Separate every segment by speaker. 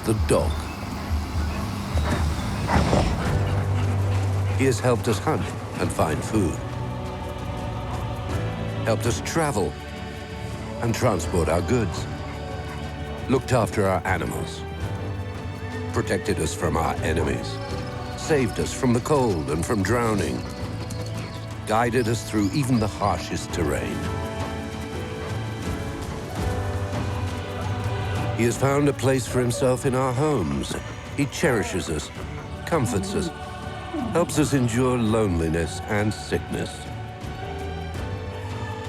Speaker 1: the dog. He has helped us hunt and find food, helped us travel and transport our goods, looked after our animals, protected us from our enemies, saved us from the cold and from drowning, guided us through even the harshest terrain. He has found a place for himself in our homes. He cherishes us, comforts us, helps us endure loneliness and sickness.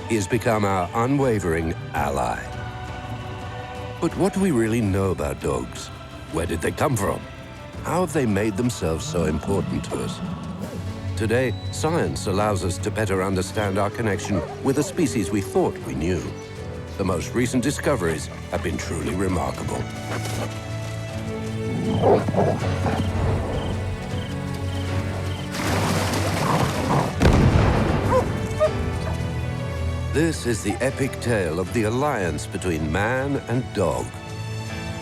Speaker 1: He has become our unwavering ally. But what do we really know about dogs? Where did they come from? How have they made themselves so important to us? Today, science allows us to better understand our connection with a species we thought we knew. The most recent discoveries have been truly remarkable. This is the epic tale of the alliance between man and dog,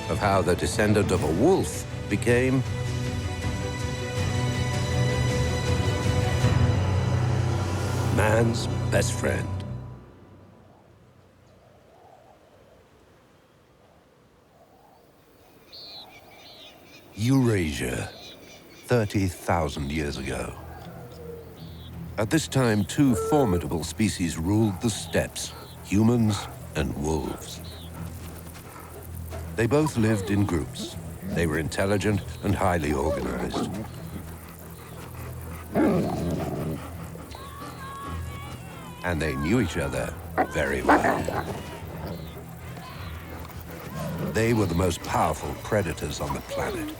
Speaker 1: of how the descendant of a wolf became man's best friend. Eurasia, 30,000 years ago. At this time, two formidable species ruled the steppes, humans and wolves. They both lived in groups. They were intelligent and highly organized. And they knew each other very well. They were the most powerful predators on the planet.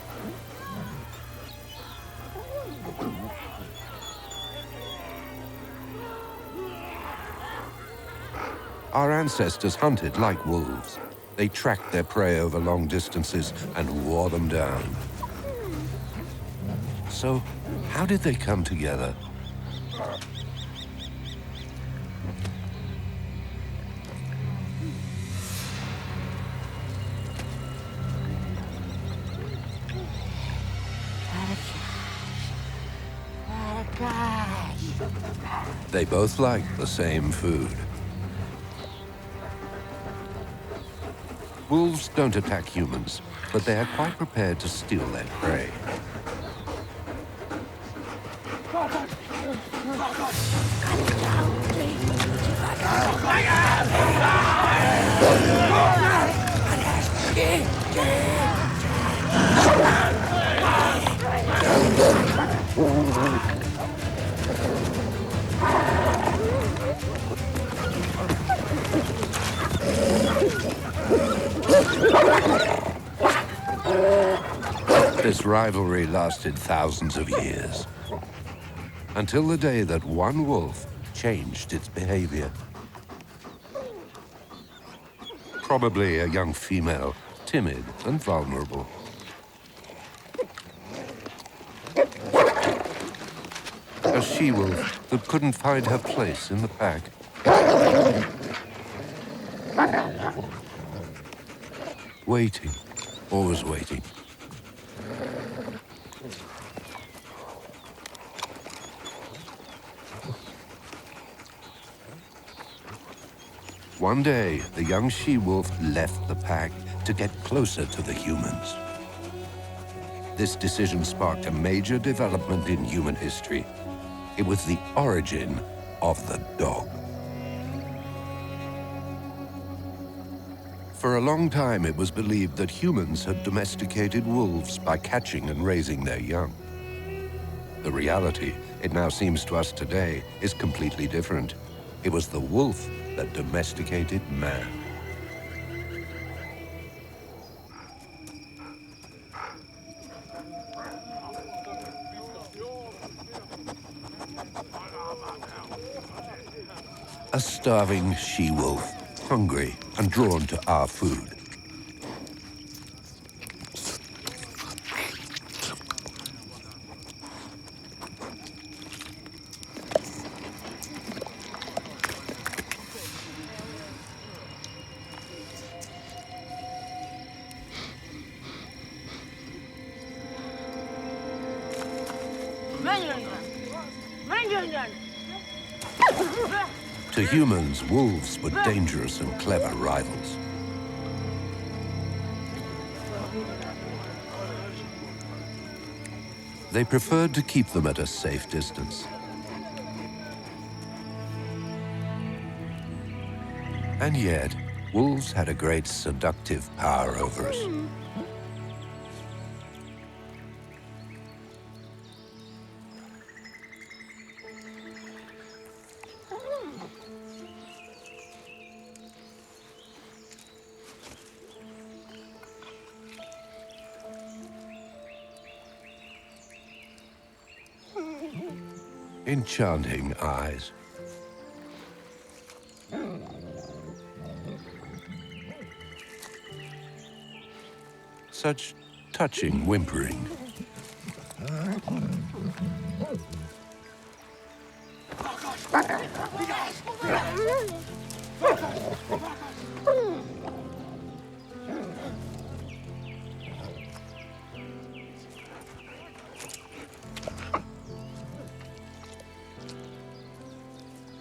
Speaker 1: Our ancestors hunted like wolves. They tracked their prey over long distances and wore them down. So, how did they come together? They both liked the same food. Wolves don't attack humans, but they are quite prepared to steal their prey. This rivalry lasted thousands of years, until the day that one wolf changed its behavior. Probably a young female, timid and vulnerable. A she-wolf that couldn't find her place in the pack. Waiting, always waiting. One day, the young she-wolf left the pack to get closer to the humans. This decision sparked a major development in human history. It was the origin of the dog. For a long time, it was believed that humans had domesticated wolves by catching and raising their young. The reality, it now seems to us today, is completely different. It was the wolf that domesticated man. A starving she-wolf, hungry and drawn to our food. To humans, wolves were dangerous and clever rivals. They preferred to keep them at a safe distance. And yet, wolves had a great seductive power over us. Enchanting eyes. Such touching whimpering.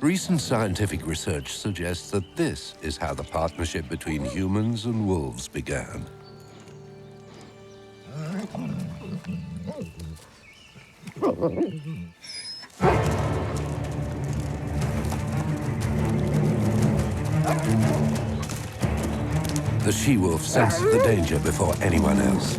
Speaker 1: Recent scientific research suggests that this is how the partnership between humans and wolves began. The she-wolf sensed the danger before anyone else.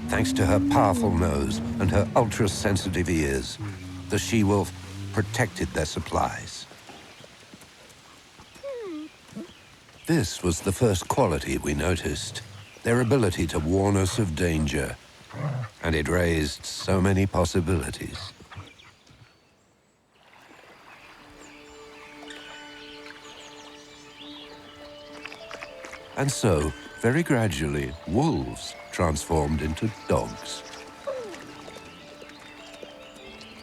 Speaker 1: Thanks to her powerful nose and her ultra-sensitive ears, the she-wolf protected their supplies. This was the first quality we noticed, their ability to warn us of danger, and it raised so many possibilities. And so, very gradually, wolves transformed into dogs.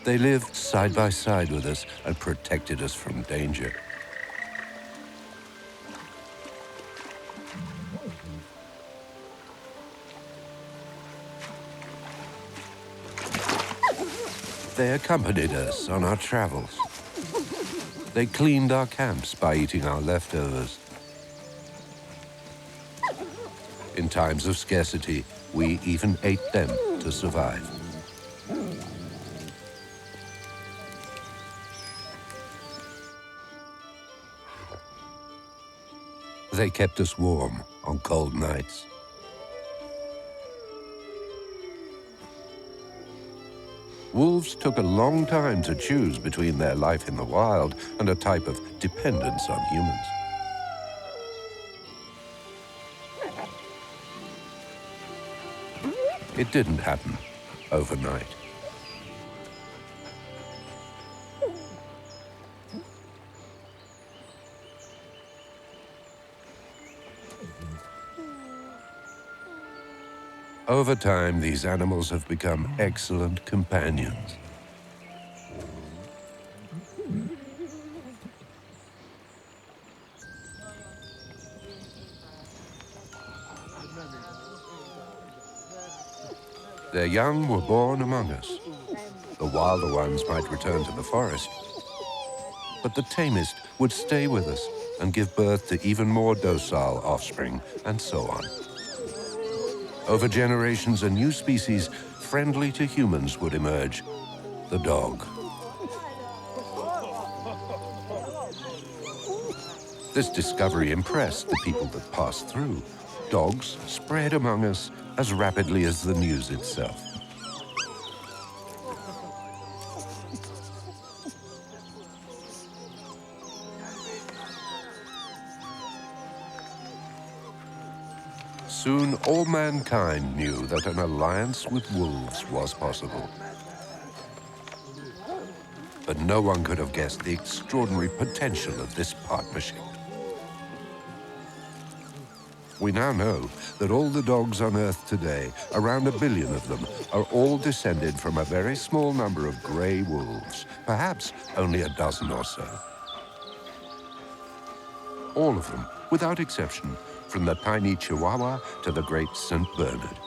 Speaker 1: They lived side by side with us and protected us from danger. They accompanied us on our travels. They cleaned our camps by eating our leftovers. In times of scarcity, we even ate them to survive. They kept us warm on cold nights. Wolves took a long time to choose between their life in the wild and a type of dependence on humans. It didn't happen overnight. Over time, these animals have become excellent companions. Their young were born among us. The wilder ones might return to the forest, but the tamest would stay with us and give birth to even more docile offspring, and so on. Over generations, a new species friendly to humans would emerge, the dog. This discovery impressed the people that passed through. Dogs spread among us as rapidly as the news itself. Soon, all mankind knew that an alliance with wolves was possible. But no one could have guessed the extraordinary potential of this partnership. We now know that all the dogs on Earth today, around 1 billion of them, are all descended from a very small number of grey wolves, perhaps only a dozen or so. All of them, without exception, from the tiny Chihuahua to the great St. Bernard.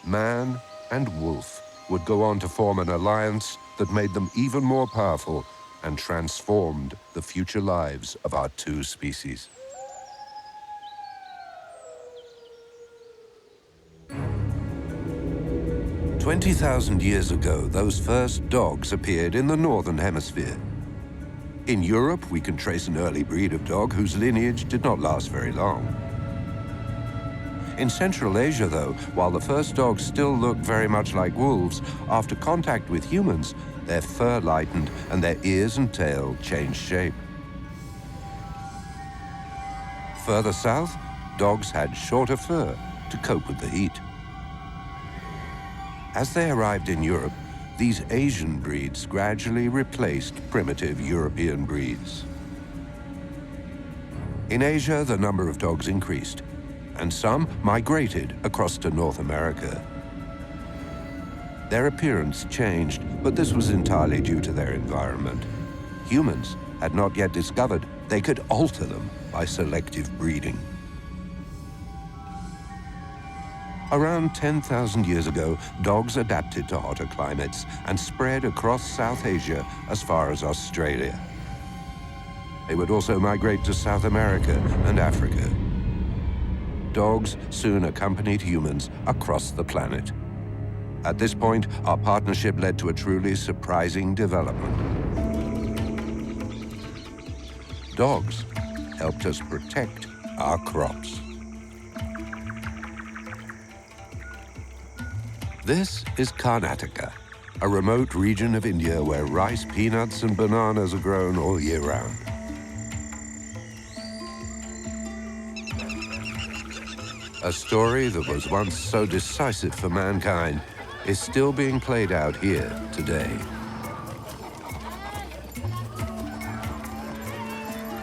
Speaker 1: Man and wolf would go on to form an alliance that made them even more powerful and transformed the future lives of our two species. "20,000 years ago, those first dogs appeared in the northern hemisphere. In Europe, we can trace an early breed of dog whose lineage did not last very long. In Central Asia, though, while the first dogs still looked very much like wolves, after contact with humans, their fur lightened and their ears and tail changed shape. Further south, dogs had shorter fur to cope with the heat. As they arrived in Europe, these Asian breeds gradually replaced primitive European breeds. In Asia, the number of dogs increased, and some migrated across to North America. Their appearance changed, but this was entirely due to their environment. Humans had not yet discovered they could alter them by selective breeding. Around 10,000 years ago, dogs adapted to hotter climates and spread across South Asia as far as Australia. They would also migrate to South America and Africa. Dogs soon accompanied humans across the planet. At this point, our partnership led to a truly surprising development. Dogs helped us protect our crops. This is Karnataka, a remote region of India where rice, peanuts, and bananas are grown all year round. A story that was once so decisive for mankind is still being played out here today.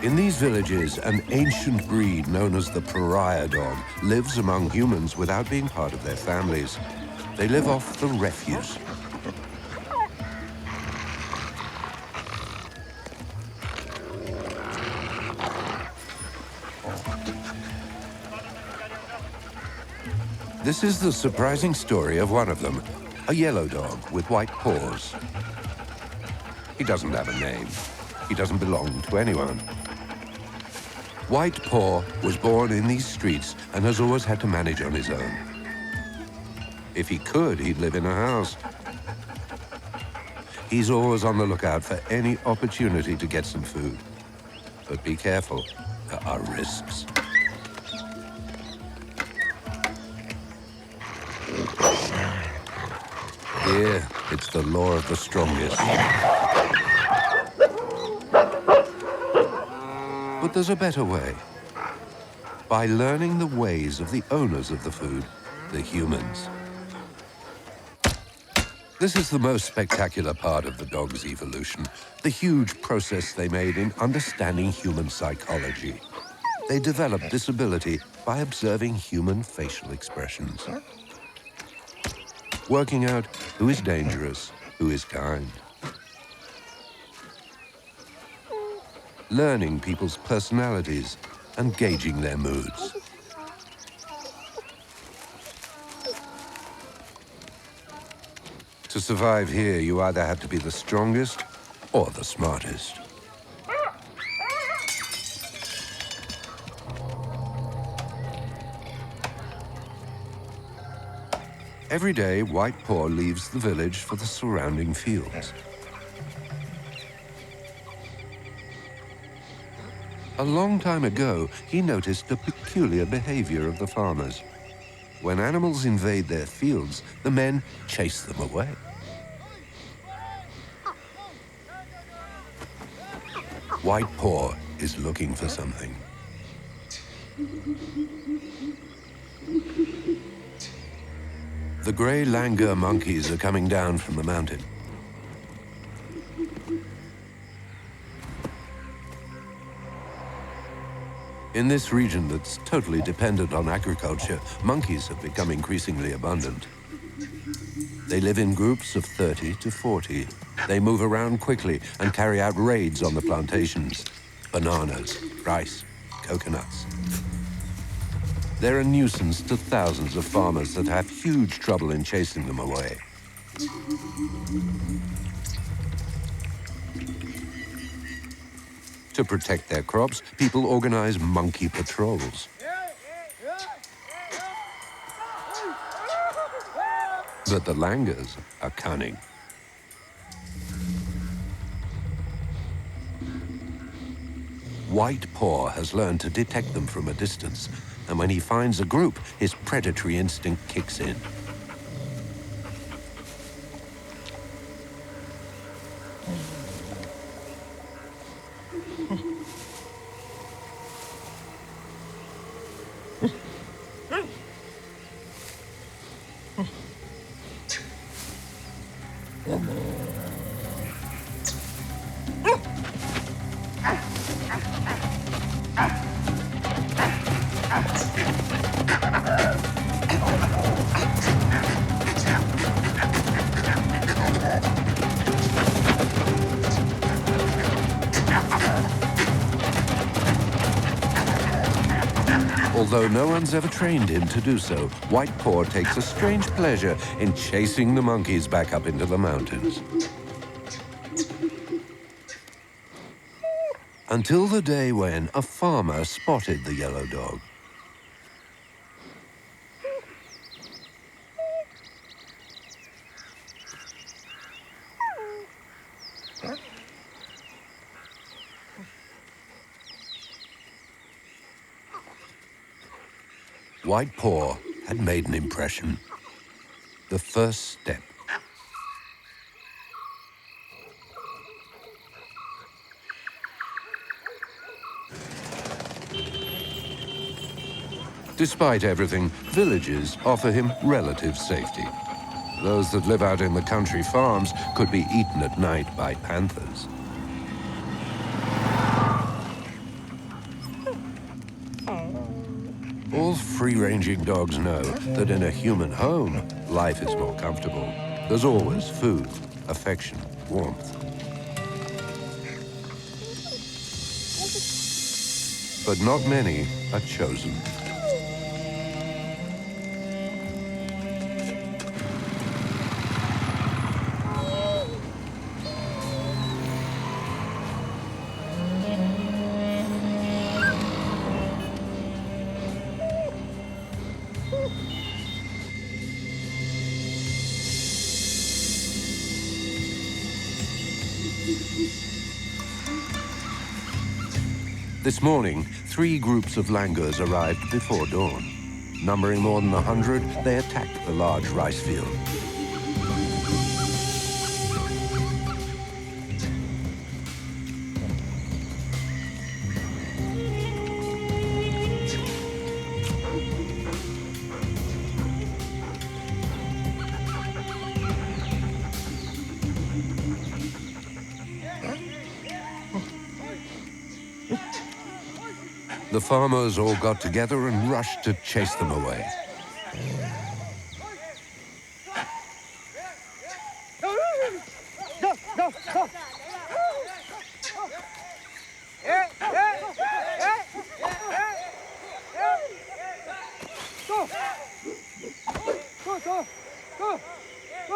Speaker 1: In these villages, an ancient breed known as the pariah dog lives among humans without being part of their families. They live off the refuse. This is the surprising story of one of them, a yellow dog with white paws. He doesn't have a name. He doesn't belong to anyone. White Paw was born in these streets and has always had to manage on his own. If he could, he'd live in a house. He's always on the lookout for any opportunity to get some food. But be careful, there are risks. Here, it's the law of the strongest. But there's a better way. By learning the ways of the owners of the food, the humans. This is the most spectacular part of the dog's evolution, the huge process they made in understanding human psychology. They developed this ability by observing human facial expressions, working out who is dangerous, who is kind, learning people's personalities and gauging their moods. To survive here, you either have to be the strongest or the smartest. Every day, White Paw leaves the village for the surrounding fields. A long time ago, he noticed the peculiar behavior of the farmers. When animals invade their fields, the men chase them away. White Paw is looking for something. The gray langur monkeys are coming down from the mountain. In this region that's totally dependent on agriculture, monkeys have become increasingly abundant. They live in groups of 30 to 40. They move around quickly and carry out raids on the plantations. Bananas, rice, coconuts. They're a nuisance to thousands of farmers that have huge trouble in chasing them away. To protect their crops, people organize monkey patrols. But the langurs are cunning. White Paw has learned to detect them from a distance, and when he finds a group, his predatory instinct kicks in. Although no one's ever trained him to do so, White Paw takes a strange pleasure in chasing the monkeys back up into the mountains. Until the day when a farmer spotted the yellow dog. White Paw had made an impression. The first step. Despite everything, villages offer him relative safety. Those that live out in the country farms could be eaten at night by panthers. All free-ranging dogs know that in a human home, life is more comfortable. There's always food, affection, warmth. But not many are chosen. This morning, 3 groups of langurs arrived before dawn. Numbering more than 100, they attacked the large rice field. The farmers all got together and rushed to chase them away.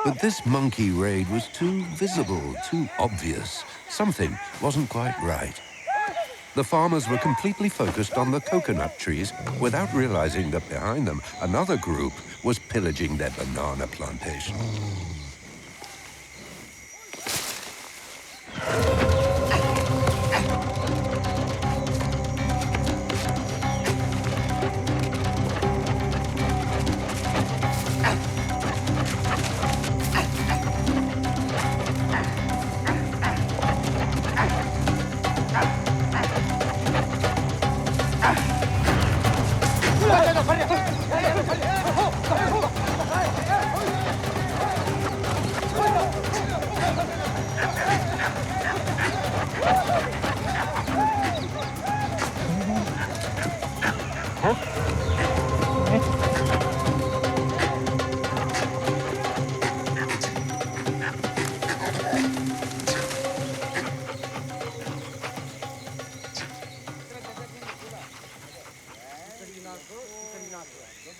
Speaker 1: But this monkey raid was too visible, too obvious. Something wasn't quite right. The farmers were completely focused on the coconut trees without realizing that behind them, another group was pillaging their banana plantation.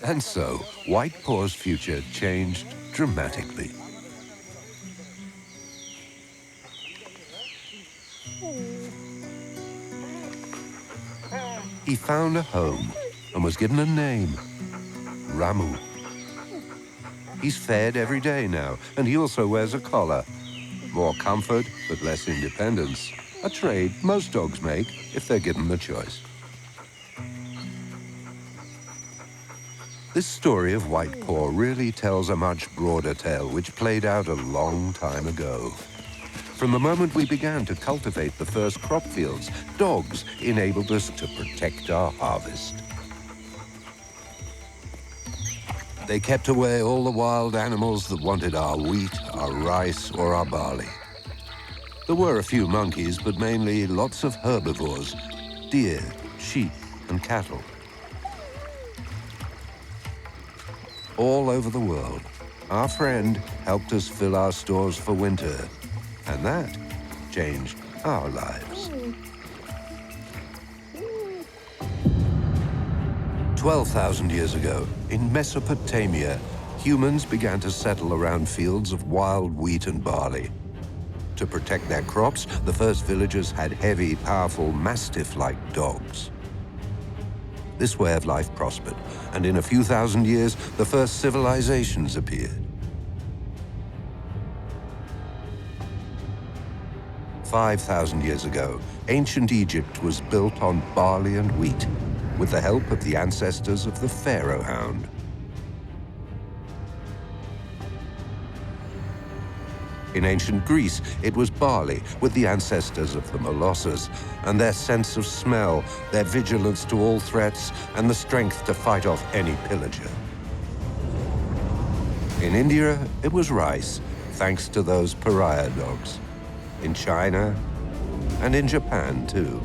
Speaker 1: And so, White Paw's future changed dramatically. He found a home and was given a name, Ramu. He's fed every day now, and he also wears a collar. More comfort, but less independence. A trade most dogs make if they're given the choice. This story of White Paw really tells a much broader tale which played out a long time ago. From the moment we began to cultivate the first crop fields, dogs enabled us to protect our harvest. They kept away all the wild animals that wanted our wheat, our rice, or our barley. There were a few monkeys, but mainly lots of herbivores, deer, sheep, and cattle. All over the world, our friend helped us fill our stores for winter, and that changed our lives. 12,000 years ago, in Mesopotamia, humans began to settle around fields of wild wheat and barley. To protect their crops, the first villagers had heavy, powerful, mastiff-like dogs. This way of life prospered, and in a few thousand years, the first civilizations appeared. 5,000 years ago, ancient Egypt was built on barley and wheat, with the help of the ancestors of the pharaoh hound. In ancient Greece, it was barley with the ancestors of the Molosses, and their sense of smell, their vigilance to all threats, and the strength to fight off any pillager. In India, it was rice, thanks to those pariah dogs. In China, and in Japan, too.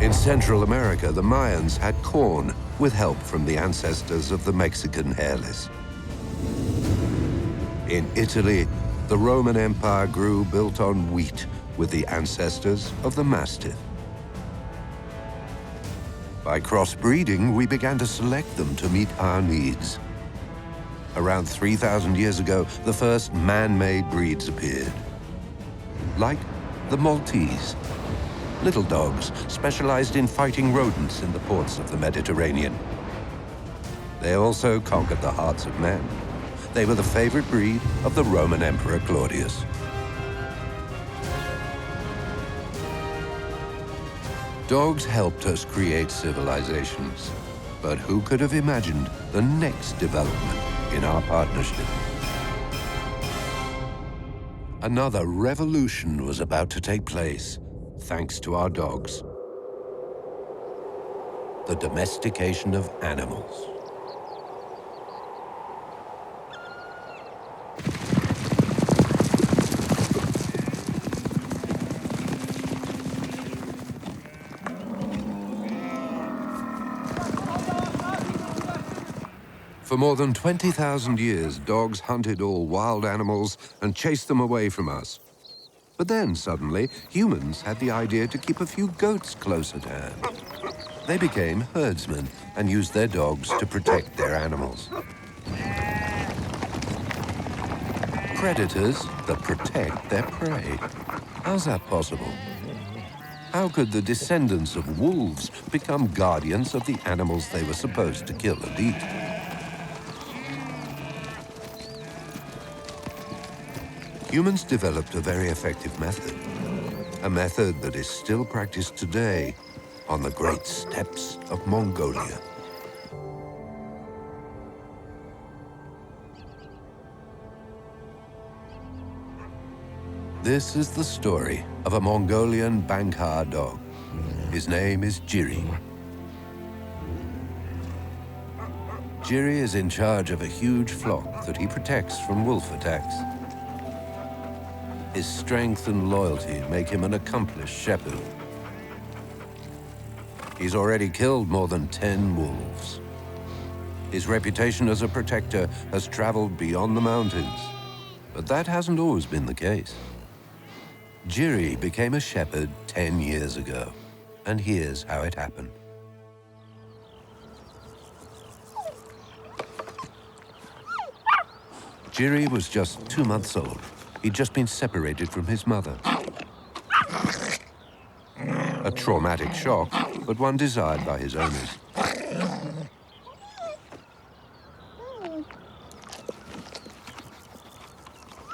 Speaker 1: In Central America, the Mayans had corn, with help from the ancestors of the Mexican hairless. In Italy, the Roman Empire grew built on wheat, with the ancestors of the Mastiff. By crossbreeding, we began to select them to meet our needs. Around 3,000 years ago, the first man-made breeds appeared. Like the Maltese. Little dogs specialized in fighting rodents in the ports of the Mediterranean. They also conquered the hearts of men. They were the favorite breed of the Roman Emperor Claudius. Dogs helped us create civilizations, but who could have imagined the next development in our partnership? Another revolution was about to take place, thanks to our dogs. The domestication of animals. For more than 20,000 years, dogs hunted all wild animals and chased them away from us. But then, suddenly, humans had the idea to keep a few goats close at hand. They became herdsmen and used their dogs to protect their animals. Predators that protect their prey. How's that possible? How could the descendants of wolves become guardians of the animals they were supposed to kill and eat? Humans developed a very effective method, a method that is still practiced today on the great steppes of Mongolia. This is the story of a Mongolian Bankhar dog. His name is Jiri. Jiri is in charge of a huge flock that he protects from wolf attacks. His strength and loyalty make him an accomplished shepherd. He's already killed more than 10 wolves. His reputation as a protector has traveled beyond the mountains, but that hasn't always been the case. Jiri became a shepherd 10 years ago, and here's how it happened. Jiri was just 2 months old. He'd just been separated from his mother. A traumatic shock, but one desired by his owners.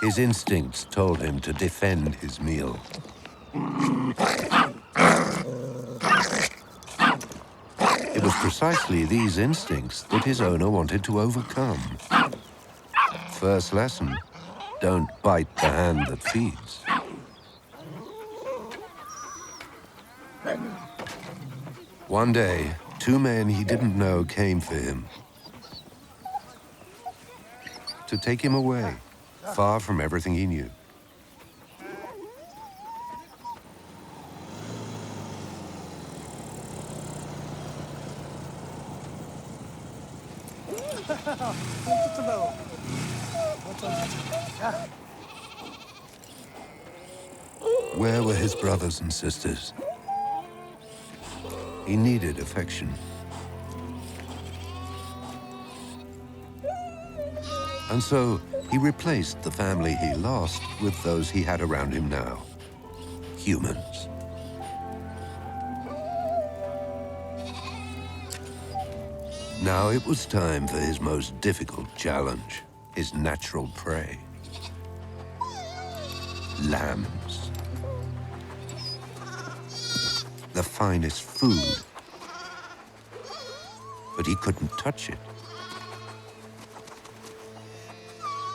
Speaker 1: His instincts told him to defend his meal. It was precisely these instincts that his owner wanted to overcome. First lesson, don't bite the hand that feeds. One day, 2 men he didn't know came for him to take him away, far from everything he knew. Where were his brothers and sisters? He needed affection. And so he replaced the family he lost with those he had around him now. Humans. Now it was time for his most difficult challenge, his natural prey. Lambs. The finest food. But he couldn't touch it.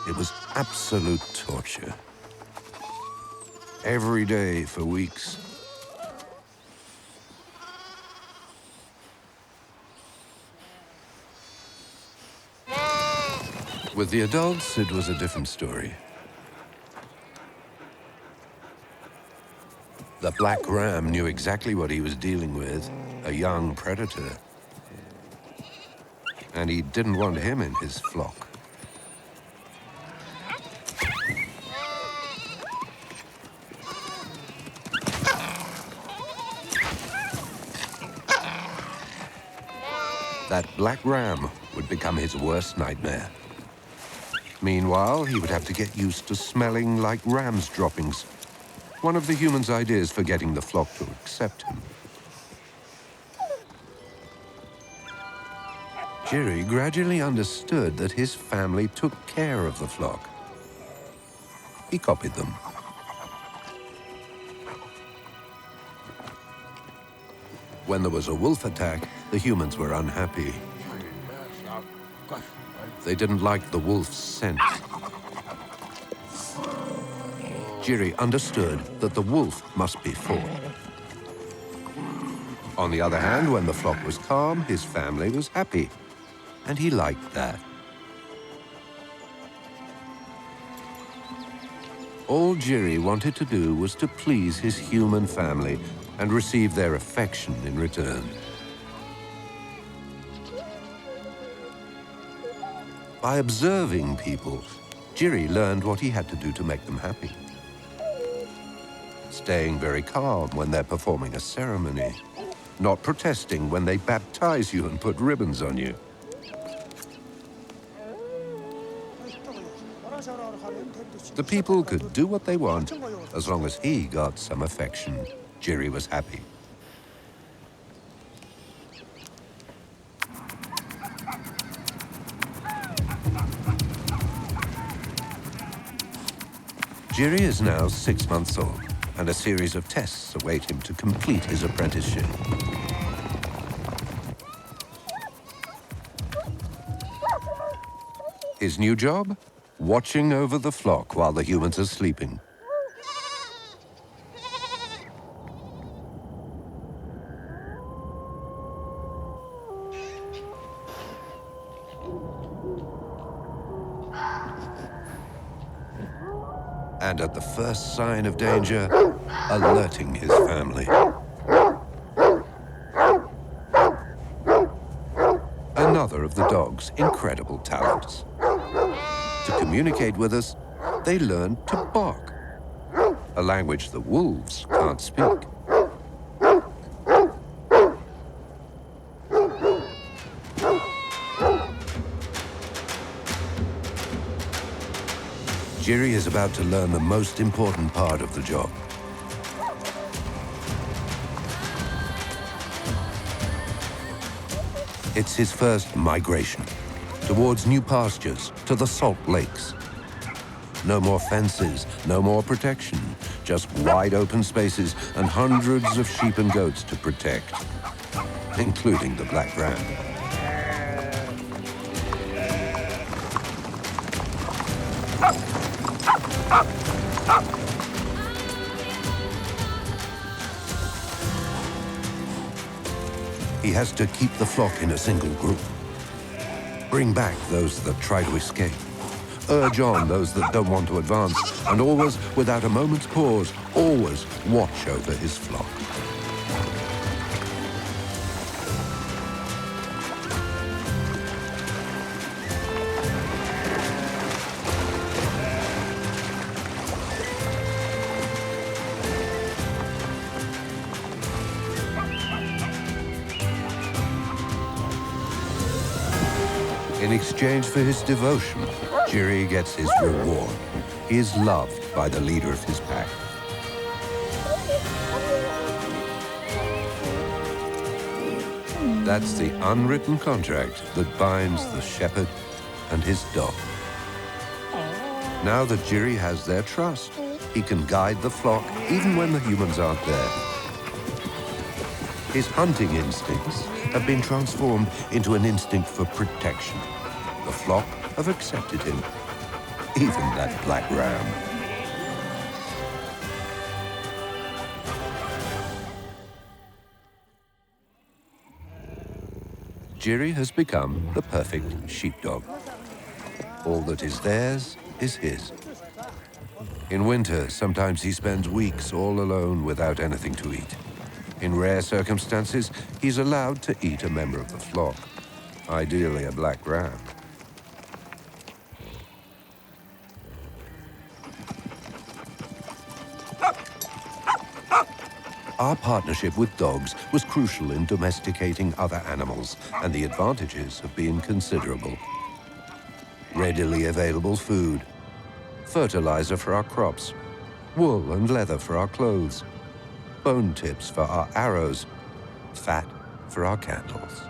Speaker 1: It was absolute torture. Every day for weeks. With the adults, it was a different story. The black ram knew exactly what he was dealing with, a young predator. And he didn't want him in his flock. That black ram would become his worst nightmare. Meanwhile, he would have to get used to smelling like ram's droppings, one of the humans' ideas for getting the flock to accept him. Jiri gradually understood that his family took care of the flock. He copied them. When there was a wolf attack, the humans were unhappy. They didn't like the wolf's scent. Jiri understood that the wolf must be fought. On the other hand, when the flock was calm, his family was happy, and he liked that. All Jiri wanted to do was to please his human family and receive their affection in return. By observing people, Jiri learned what he had to do to make them happy. Staying very calm when they're performing a ceremony, not protesting when they baptize you and put ribbons on you. The people could do what they want as long as he got some affection. Jiri was happy. Jiri is now 6 months old, and a series of tests await him to complete his apprenticeship. His new job? Watching over the flock while the humans are sleeping. And at the first sign of danger, alerting his family. Another of the dog's incredible talents. To communicate with us, they learn to bark. a language the wolves can't speak. Jiri is about to learn the most important part of the job. It's his first migration, towards new pastures, to the salt lakes. No more fences, no more protection, just wide open spaces and hundreds of sheep and goats to protect, including the black ram. He has to keep the flock in a single group. Bring back those that try to escape. Urge on those that don't want to advance. And always, without a moment's pause, always watch over his flock. In exchange for his devotion, Jiri gets his reward. He is loved by the leader of his pack. That's the unwritten contract that binds the shepherd and his dog. Now that Jiri has their trust, he can guide the flock even when the humans aren't there. His hunting instincts have been transformed into an instinct for protection. The flock have accepted him, even that black ram. Jiri has become the perfect sheepdog. All that is theirs is his. In winter, sometimes he spends weeks all alone without anything to eat. In rare circumstances, he's allowed to eat a member of the flock, ideally a black ram. Our partnership with dogs was crucial in domesticating other animals, and the advantages have been considerable. Readily available food, fertilizer for our crops, wool and leather for our clothes, bone tips for our arrows, fat for our candles.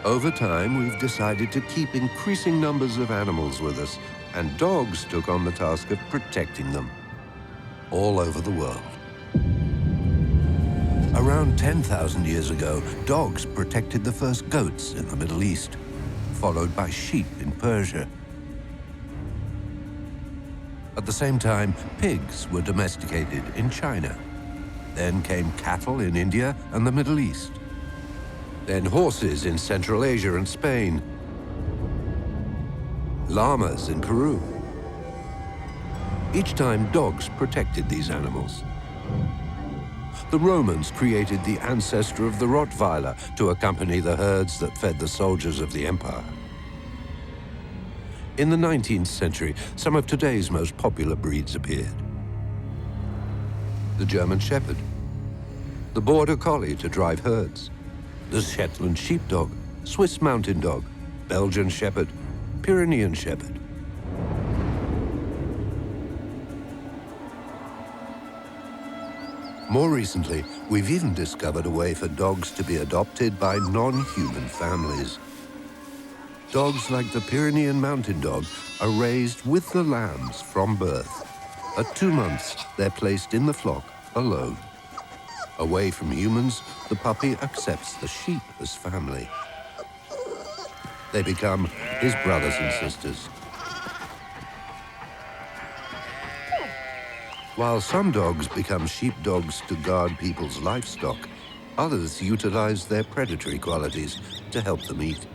Speaker 1: Over time, we've decided to keep increasing numbers of animals with us, and dogs took on the task of protecting them all over the world. Around 10,000 years ago, dogs protected the first goats in the Middle East, followed by sheep in Persia. At the same time, pigs were domesticated in China. Then came cattle in India and the Middle East. Then horses in Central Asia and Spain. Llamas in Peru. Each time, dogs protected these animals. The Romans created the ancestor of the Rottweiler to accompany the herds that fed the soldiers of the empire. In the 19th century, some of today's most popular breeds appeared. The German Shepherd, the Border Collie to drive herds, the Shetland Sheepdog, Swiss Mountain Dog, Belgian Shepherd, Pyrenean Shepherd. More recently, we've even discovered a way for dogs to be adopted by non-human families. Dogs like the Pyrenean Mountain Dog are raised with the lambs from birth. At 2 months, they're placed in the flock alone. Away from humans, the puppy accepts the sheep as family. They become his brothers and sisters. While some dogs become sheepdogs to guard people's livestock, others utilize their predatory qualities to help them eat.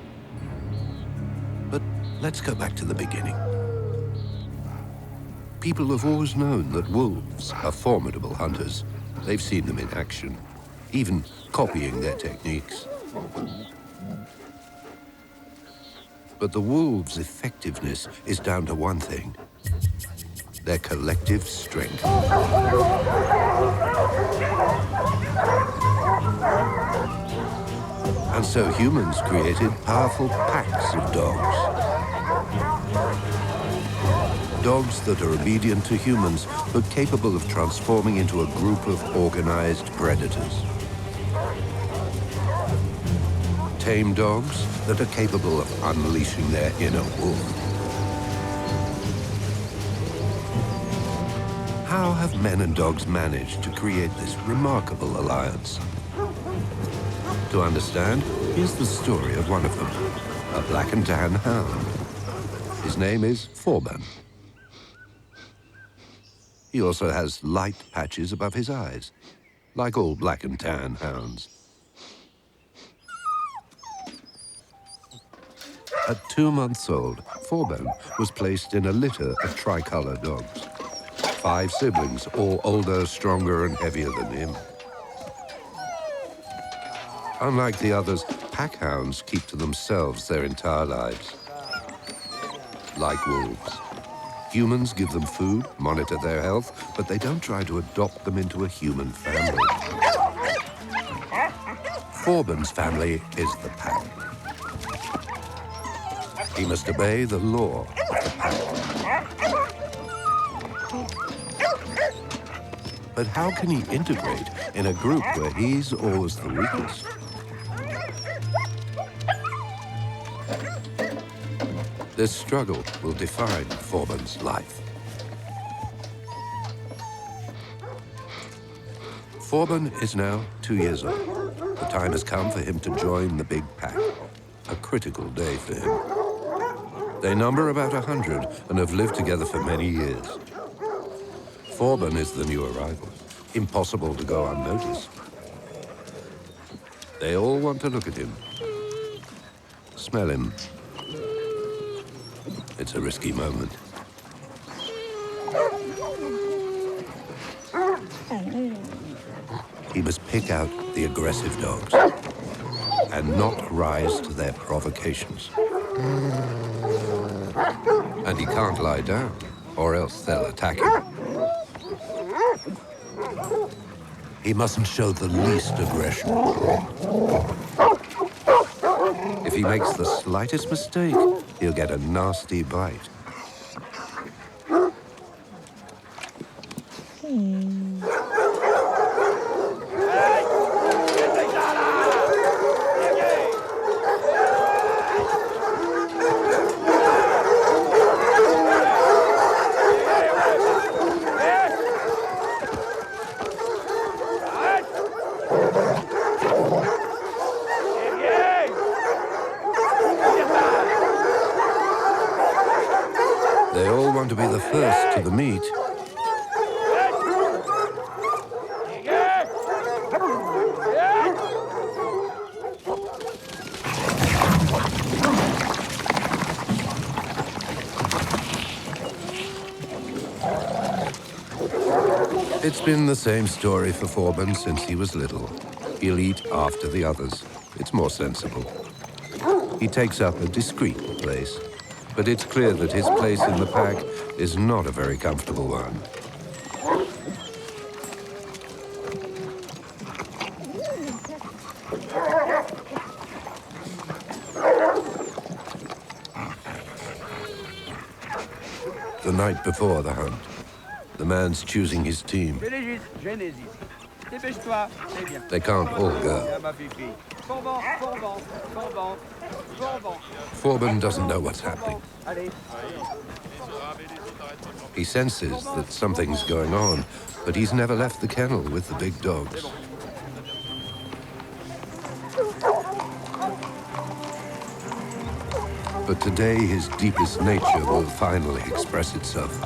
Speaker 1: But let's go back to the beginning. People have always known that wolves are formidable hunters. They've seen them in action, even copying their techniques. But the wolves' effectiveness is down to one thing: their collective strength. And so humans created powerful packs of dogs. Dogs that are obedient to humans, but capable of transforming into a group of organized predators. Tame dogs that are capable of unleashing their inner wolf. How have men and dogs managed to create this remarkable alliance? To understand, here's the story of one of them, a black and tan hound. His name is Forban. He also has light patches above his eyes, like all black and tan hounds. At 2 months old, Forban was placed in a litter of tricolour dogs. 5 siblings, all older, stronger, and heavier than him. Unlike the others, pack hounds keep to themselves their entire lives. Like wolves. Humans give them food, monitor their health, but they don't try to adopt them into a human family. Forban's family is the pack. He must obey the law of the pack. But how can he integrate in a group where he's always the weakest? This struggle will define Forban's life. Forban is now 2 years old. The time has come for him to join the big pack. A critical day for him. They number about 100 and have lived together for many years. Forban is the new arrival. Impossible to go unnoticed. They all want to look at him. Smell him. It's a risky moment. He must pick out the aggressive dogs and not rise to their provocations. And he can't lie down, or else they'll attack him. He mustn't show the least aggression. If he makes the slightest mistake, he'll get a nasty bite. They all want to be the first to the meet. It's been the same story for Forban since he was little. He'll eat after the others. It's more sensible. He takes up a discreet place. But it's clear that his place in the pack is not a very comfortable one. The night before the hunt, the man's choosing his team. They can't all go. Forban doesn't know what's happening. He senses that something's going on, but he's never left the kennel with the big dogs. But today his deepest nature will finally express itself.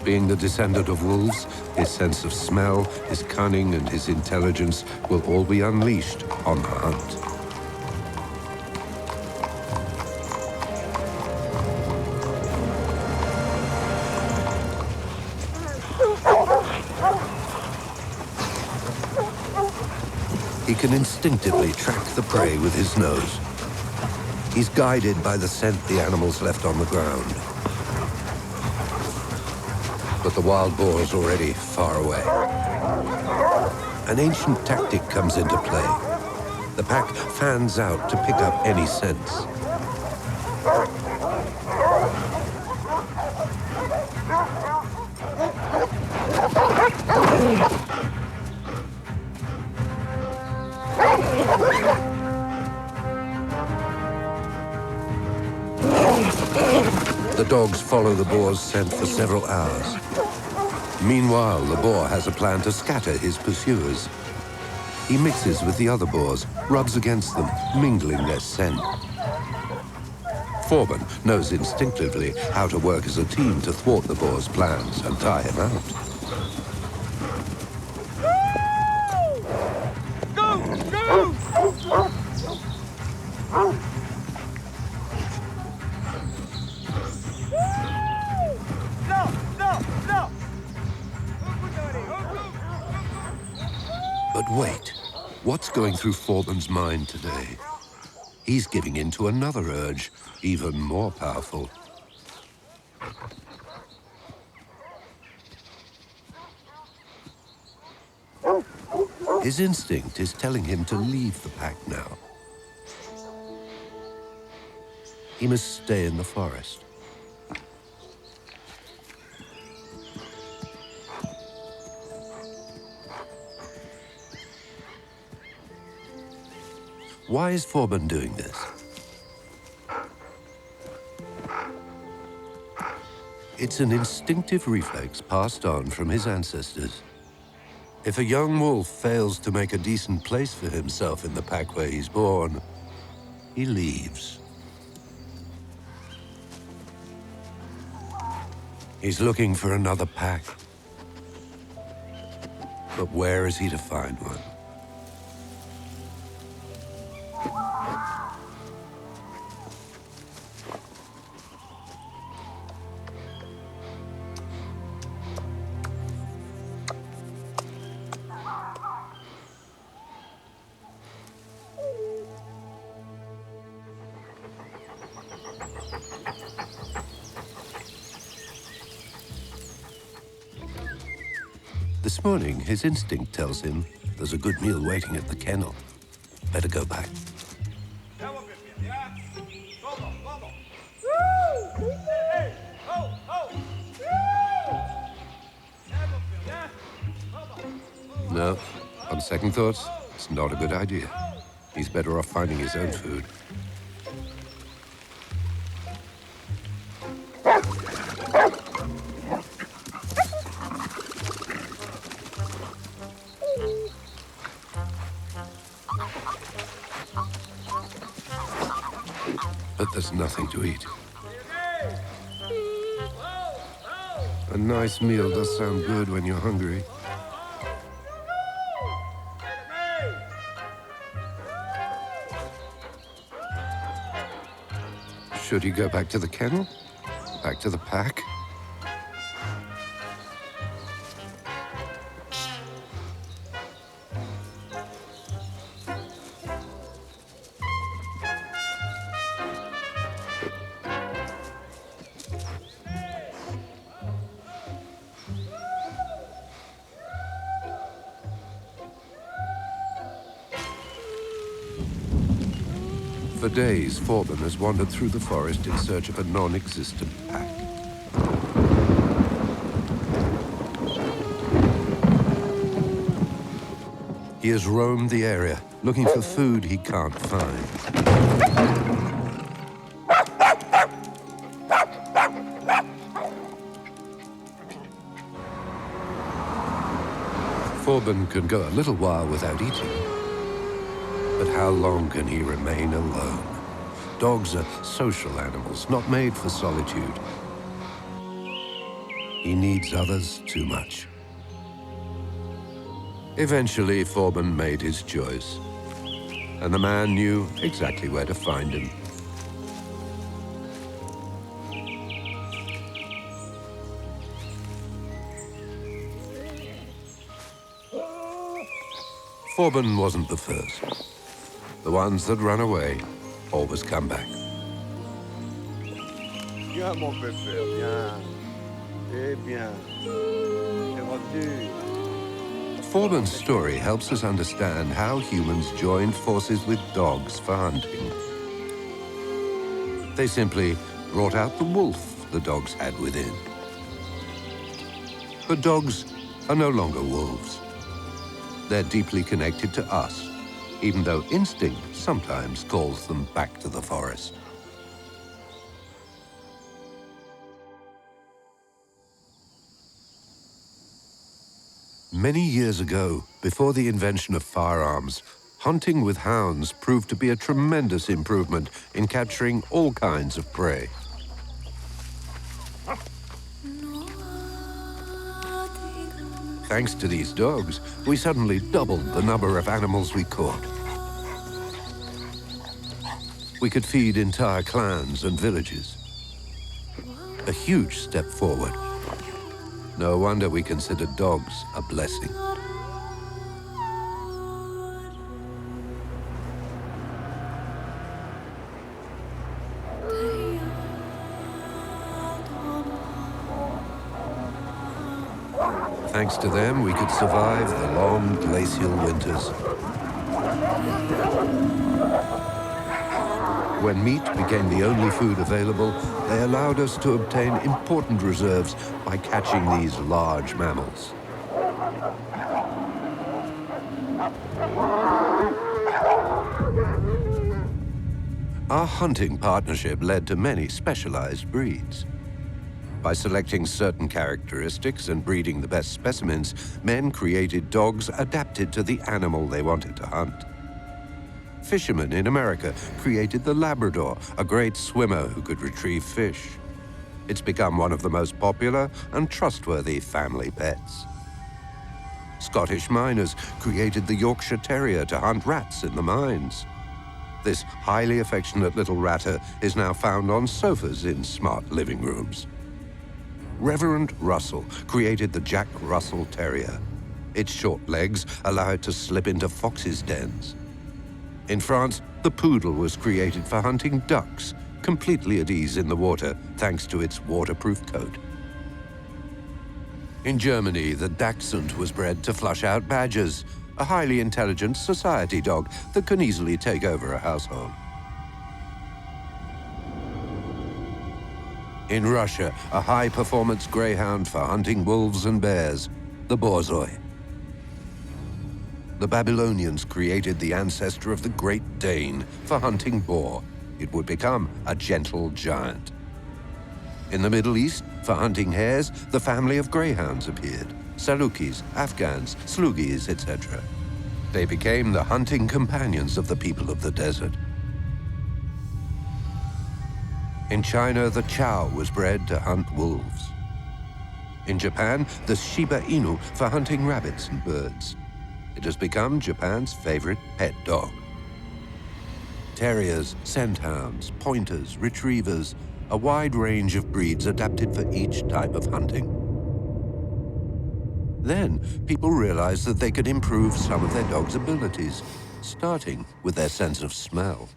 Speaker 1: Being the descendant of wolves, his sense of smell, his cunning, and his intelligence will all be unleashed on the hunt. He can instinctively track the prey with his nose. He's guided by the scent the animals left on the ground. but the wild boar's already far away. An ancient tactic comes into play. The pack fans out to pick up any sense. The dogs follow the boar's scent for several hours. Meanwhile, the boar has a plan to scatter his pursuers. He mixes with the other boars, rubs against them, mingling their scent. Forban knows instinctively how to work as a team to thwart the boar's plans and tire him out. But wait, what's going through Forban's mind today? He's giving in to another urge, even more powerful. His instinct is telling him to leave the pack now. He must stay in the forest. Why is Forban doing this? It's an instinctive reflex passed on from his ancestors. If a young wolf fails to make a decent place for himself in the pack where he's born, he leaves. He's looking for another pack. But where is he to find one? This morning, his instinct tells him there's a good meal waiting at the kennel. Better go back. No, on second thoughts, it's not a good idea. He's better off finding his own food. But there's nothing to eat. A nice meal does sound good when you're hungry. Should he go back to the kennel? Back to the pack? For days, Forban has wandered through the forest in search of a non-existent pack. He has roamed the area, looking for food he can't find. Forban can go a little while without eating. But how long can he remain alone? Dogs are social animals, not made for solitude. He needs others too much. Eventually, Forban made his choice, and the man knew exactly where to find him. Forban wasn't the first. The ones that run away always come back.
Speaker 2: Viens, mon pépère, viens. Eh bien, j'ai rendu.
Speaker 1: Foreman's story helps us understand how humans joined forces with dogs for hunting. They simply brought out the wolf the dogs had within. But dogs are no longer wolves. They're deeply connected to us, even though instinct sometimes calls them back to the forest. Many years ago, before the invention of firearms, hunting with hounds proved to be a tremendous improvement in capturing all kinds of prey. Thanks to these dogs, we suddenly doubled the number of animals we caught. We could feed entire clans and villages. A huge step forward. No wonder we consider dogs a blessing. Thanks to them, we could survive the long glacial winters. When meat became the only food available, they allowed us to obtain important reserves by catching these large mammals. Our hunting partnership led to many specialized breeds. By selecting certain characteristics and breeding the best specimens, men created dogs adapted to the animal they wanted to hunt. Fishermen in America created the Labrador, a great swimmer who could retrieve fish. It's become one of the most popular and trustworthy family pets. Scottish miners created the Yorkshire Terrier to hunt rats in the mines. This highly affectionate little ratter is now found on sofas in smart living rooms. Reverend Russell created the Jack Russell Terrier. Its short legs allow it to slip into foxes' dens. In France, the poodle was created for hunting ducks, completely at ease in the water thanks to its waterproof coat. In Germany, the Dachshund was bred to flush out badgers, a highly intelligent society dog that can easily take over a household. In Russia, a high-performance greyhound for hunting wolves and bears, the Borzoi. The Babylonians created the ancestor of the Great Dane for hunting boar. It would become a gentle giant. In the Middle East, for hunting hares, the family of greyhounds appeared. Salukis, Afghans, Slugis, etc. They became the hunting companions of the people of the desert. In China, the Chow was bred to hunt wolves. In Japan, the Shiba Inu for hunting rabbits and birds. It has become Japan's favorite pet dog. Terriers, scenthounds, pointers, retrievers, a wide range of breeds adapted for each type of hunting. Then, people realized that they could improve some of their dog's abilities, starting with their sense of smell.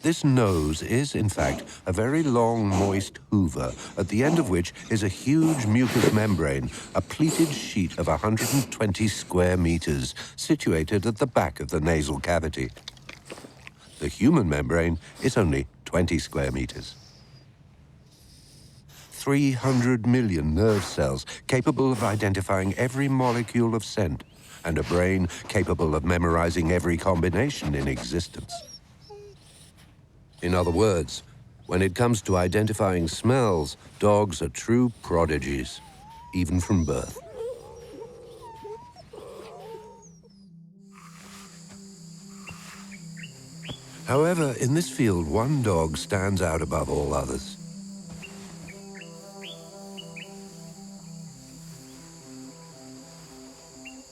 Speaker 1: This nose is, in fact, a very long, moist hoover, at the end of which is a huge mucous membrane, a pleated sheet of 120 square meters, situated at the back of the nasal cavity. The human membrane is only 20 square meters. 300 million nerve cells capable of identifying every molecule of scent, and a brain capable of memorizing every combination in existence. In other words, when it comes to identifying smells, dogs are true prodigies, even from birth. However, in this field, one dog stands out above all others.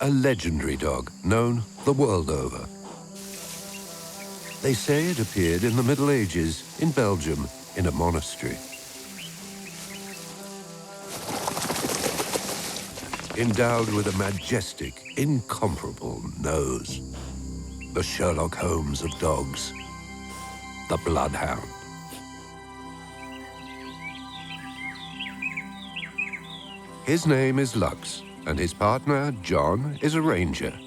Speaker 1: A legendary dog known the world over. They say it appeared in the Middle Ages in Belgium in a monastery. Endowed with a majestic, incomparable nose. The Sherlock Holmes of dogs. The bloodhound. His name is Lux, and his partner, John, is a ranger.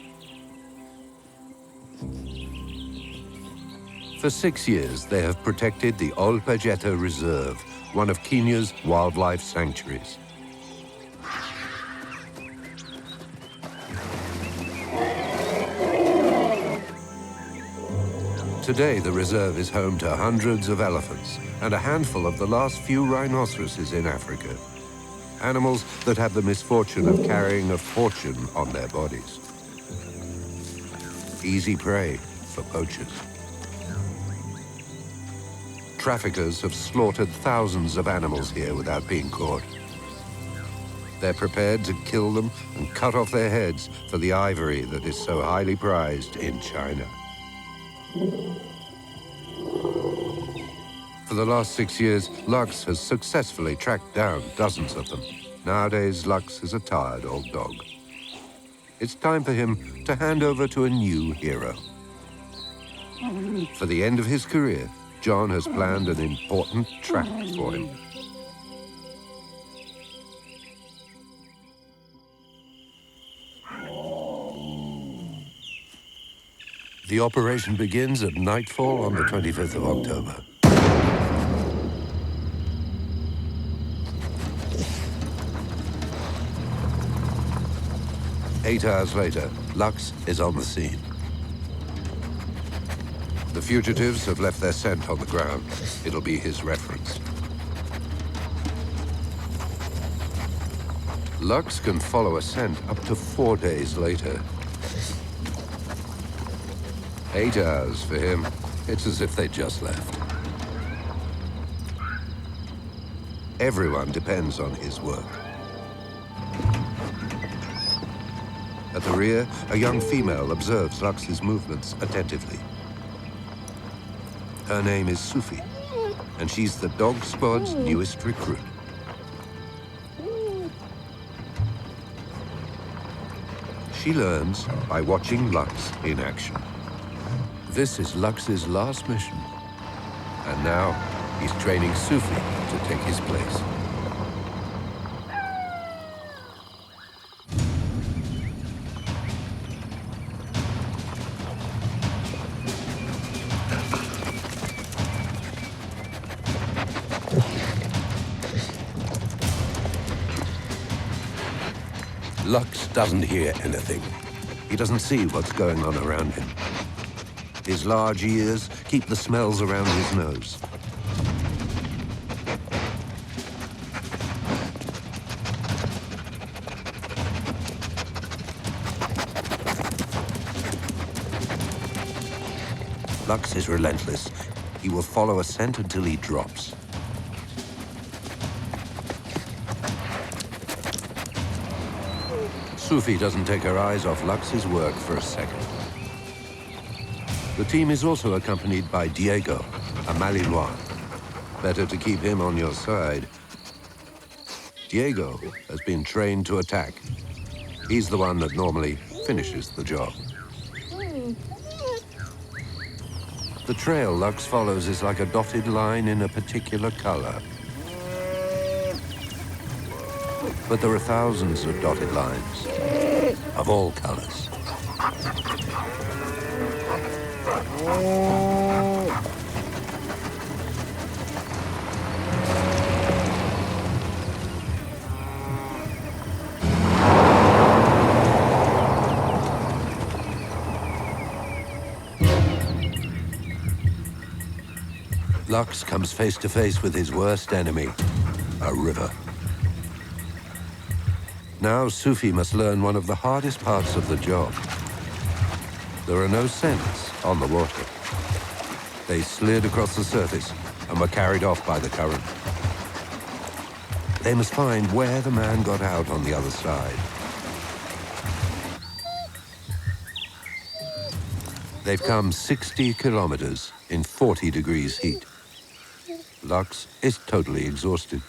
Speaker 1: For 6 years, they have protected the Olpejeta Reserve, one of Kenya's wildlife sanctuaries. Today, the reserve is home to hundreds of elephants and a handful of the last few rhinoceroses in Africa. Animals that have the misfortune of carrying a fortune on their bodies. Easy prey for poachers. Traffickers have slaughtered thousands of animals here without being caught. They're prepared to kill them and cut off their heads for the ivory that is so highly prized in China. For the last 6 years, Lux has successfully tracked down dozens of them. Nowadays, Lux is a tired old dog. It's time for him to hand over to a new hero. For the end of his career, John has planned an important track for him. The operation begins at nightfall on the 25th of October. Eight hours later, Lux is on the scene. The fugitives have left their scent on the ground. It'll be his reference. Lux can follow a scent up to 4 days later. 8 hours for him. It's as if they just left. Everyone depends on his work. At the rear, a young female observes Lux's movements attentively. Her name is Sufi, and she's the dog squad's newest recruit. She learns by watching Lux in action. This is Lux's last mission, and now he's training Sufi to take his place. Lux doesn't hear anything. He doesn't see what's going on around him. His large ears keep the smells around his nose. Lux is relentless. He will follow a scent until he drops. Sufi doesn't take her eyes off Lux's work for a second. The team is also accompanied by Doggo, a Malinois. Better to keep him on your side. Doggo has been trained to attack. He's the one that normally finishes the job. The trail Lux follows is like a dotted line in a particular color. But there are thousands of dotted lines, of all colors. Lux comes face to face with his worst enemy, a river. Now Sufi must learn one of the hardest parts of the job. There are no scents on the water. They slid across the surface and were carried off by the current. They must find where the man got out on the other side. They've come 60 kilometers in 40 degrees heat. Lux is totally exhausted.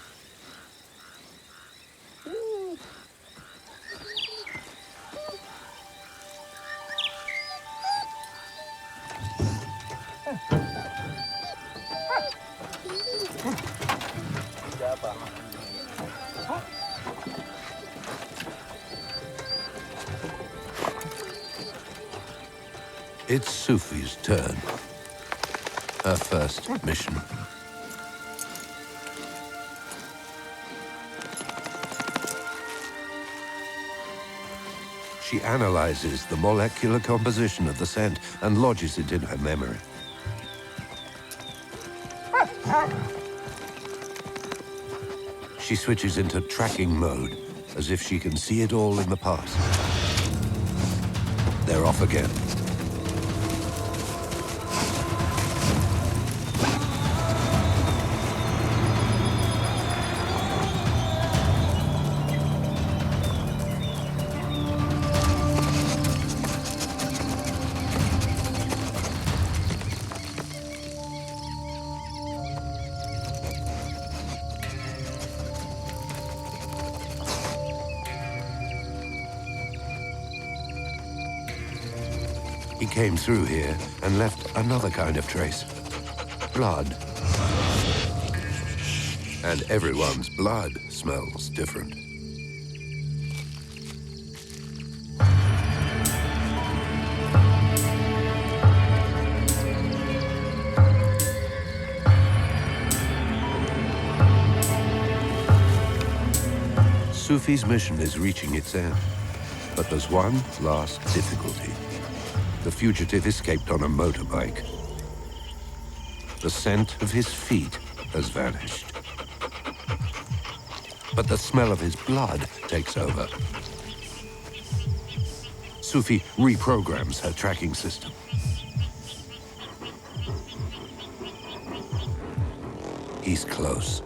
Speaker 1: It's Sufi's turn. Her first mission. She analyzes the molecular composition of the scent and lodges it in her memory. She switches into tracking mode, as if she can see it all in the past. They're off again. He came through here and left another kind of trace. Blood. And everyone's blood smells different. Sufi's mission is reaching its end, but there's one last difficulty. The fugitive escaped on a motorbike. The scent of his feet has vanished. But the smell of his blood takes over. Sufi reprograms her tracking system. He's close.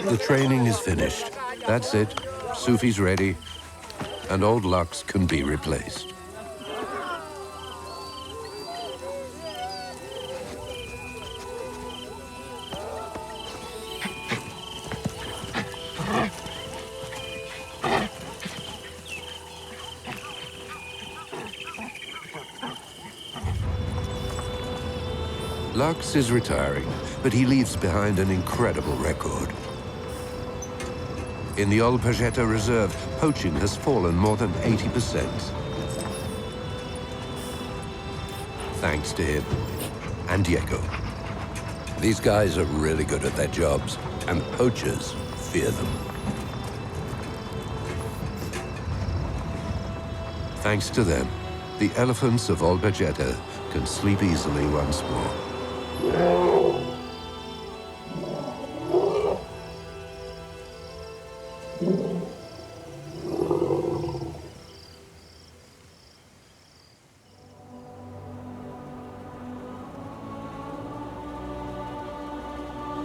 Speaker 1: The training is finished. That's it. Sufi's ready, and old Lux can be replaced. Lux is retiring, but he leaves behind an incredible record. In the Old Pagetta Reserve, poaching has fallen more than 80%. Thanks to him and Diego. These guys are really good at their jobs, and poachers fear them. Thanks to them, the elephants of Old Pagetta can sleep easily once more.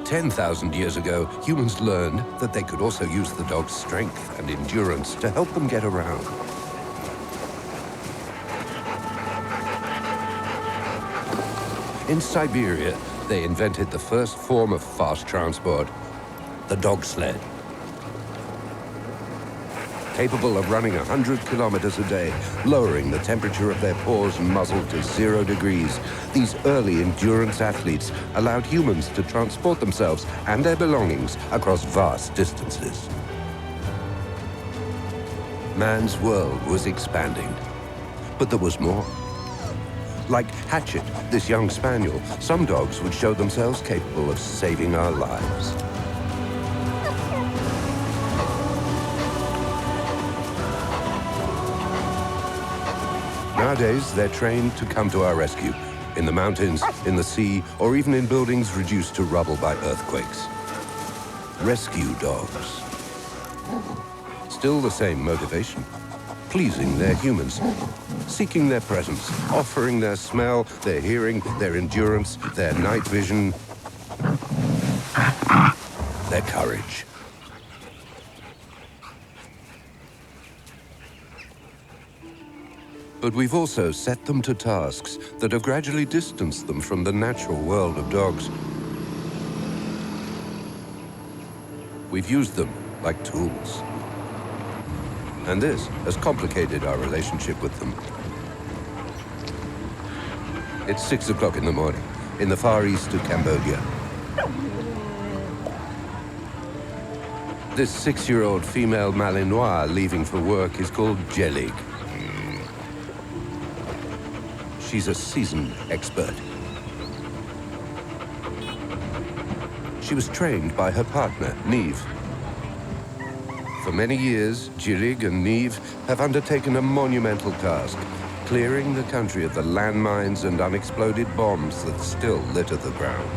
Speaker 1: 10,000 years ago, humans learned that they could also use the dog's strength and endurance to help them get around. In Siberia, they invented the first form of fast transport, the dog sled. Capable of running 100 kilometers a day, lowering the temperature of their paws and muzzle to 0 degrees, these early endurance athletes allowed humans to transport themselves and their belongings across vast distances. Man's world was expanding, but there was more. Like Hatchet, this young spaniel, some dogs would show themselves capable of saving our lives. Nowadays, they're trained to come to our rescue, in the mountains, in the sea, or even in buildings reduced to rubble by earthquakes. Rescue dogs. Still the same motivation. Pleasing their humans, seeking their presence, offering their smell, their hearing, their endurance, their night vision, their courage. But we've also set them to tasks that have gradually distanced them from the natural world of dogs. We've used them like tools. And this has complicated our relationship with them. It's 6 o'clock in the morning, in the far east of Cambodia. This 6-year-old female Malinois leaving for work is called Jelig. She's a seasoned expert. She was trained by her partner, Neve. For many years, Jelig and Neve have undertaken a monumental task, clearing the country of the landmines and unexploded bombs that still litter the ground.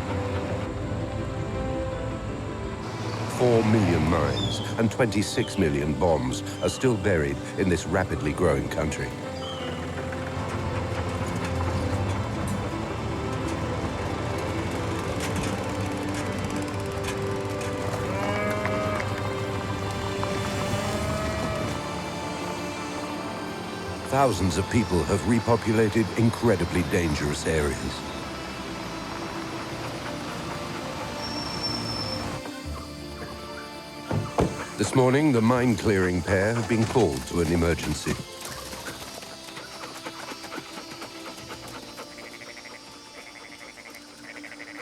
Speaker 1: 4 million mines and 26 million bombs are still buried in this rapidly growing country. Thousands of people have repopulated incredibly dangerous areas. This morning, the mine-clearing pair have been called to an emergency.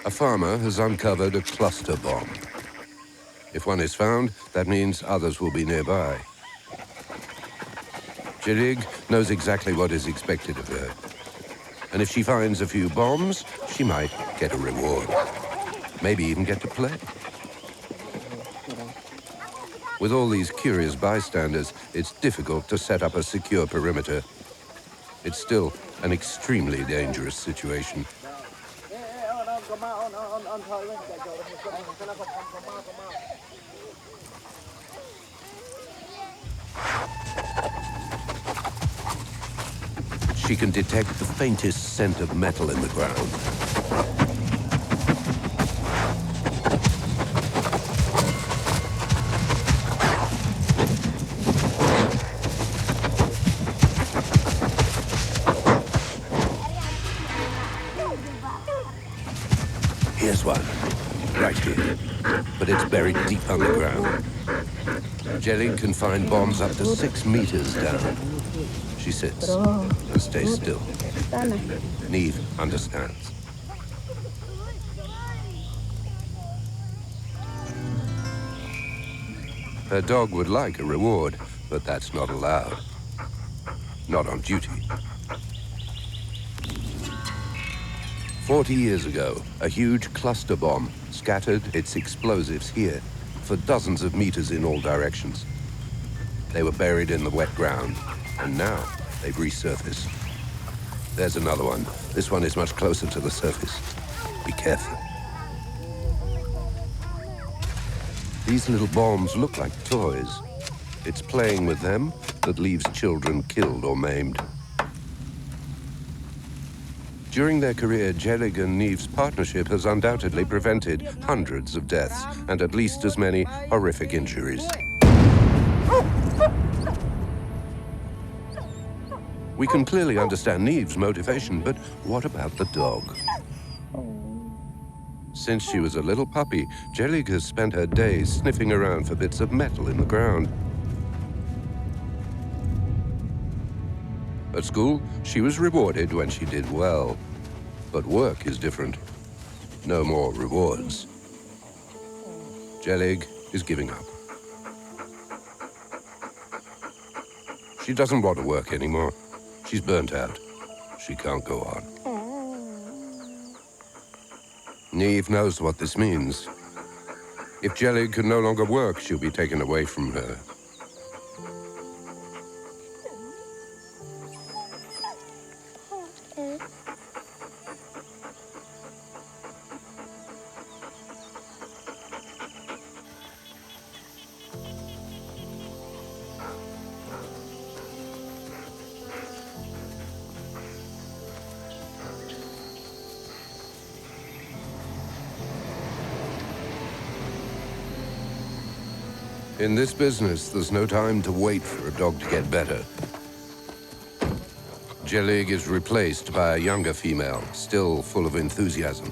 Speaker 1: A farmer has uncovered a cluster bomb. If one is found, that means others will be nearby. Jelig knows exactly what is expected of her. And if she finds a few bombs, she might get a reward. Maybe even get to play. With all these curious bystanders, it's difficult to set up a secure perimeter. It's still an extremely dangerous situation. She can detect the faintest scent of metal in the ground. Here's one, right here, but it's buried deep underground. Jelig can find bombs up to 6 meters down. She sits and stays still. Neve understands. Her dog would like a reward, but that's not allowed. Not on duty. 40 years ago, a huge cluster bomb scattered its explosives here for dozens of meters in all directions. They were buried in the wet ground, and now they've resurfaced. There's another one. This one is much closer to the surface. Be careful. These little bombs look like toys. It's playing with them that leaves children killed or maimed. During their career, Jelig and Neve's partnership has undoubtedly prevented hundreds of deaths and at least as many horrific injuries. We can clearly understand Neve's motivation, but what about the dog? Since she was a little puppy, Jelig has spent her days sniffing around for bits of metal in the ground. At school, she was rewarded when she did well. But work is different. No more rewards. Jelig is giving up. She doesn't want to work anymore. She's burnt out. She can't go on. Neve knows what this means. If Jelig can no longer work, she'll be taken away from her. In this business, there's no time to wait for a dog to get better. Jelig is replaced by a younger female, still full of enthusiasm.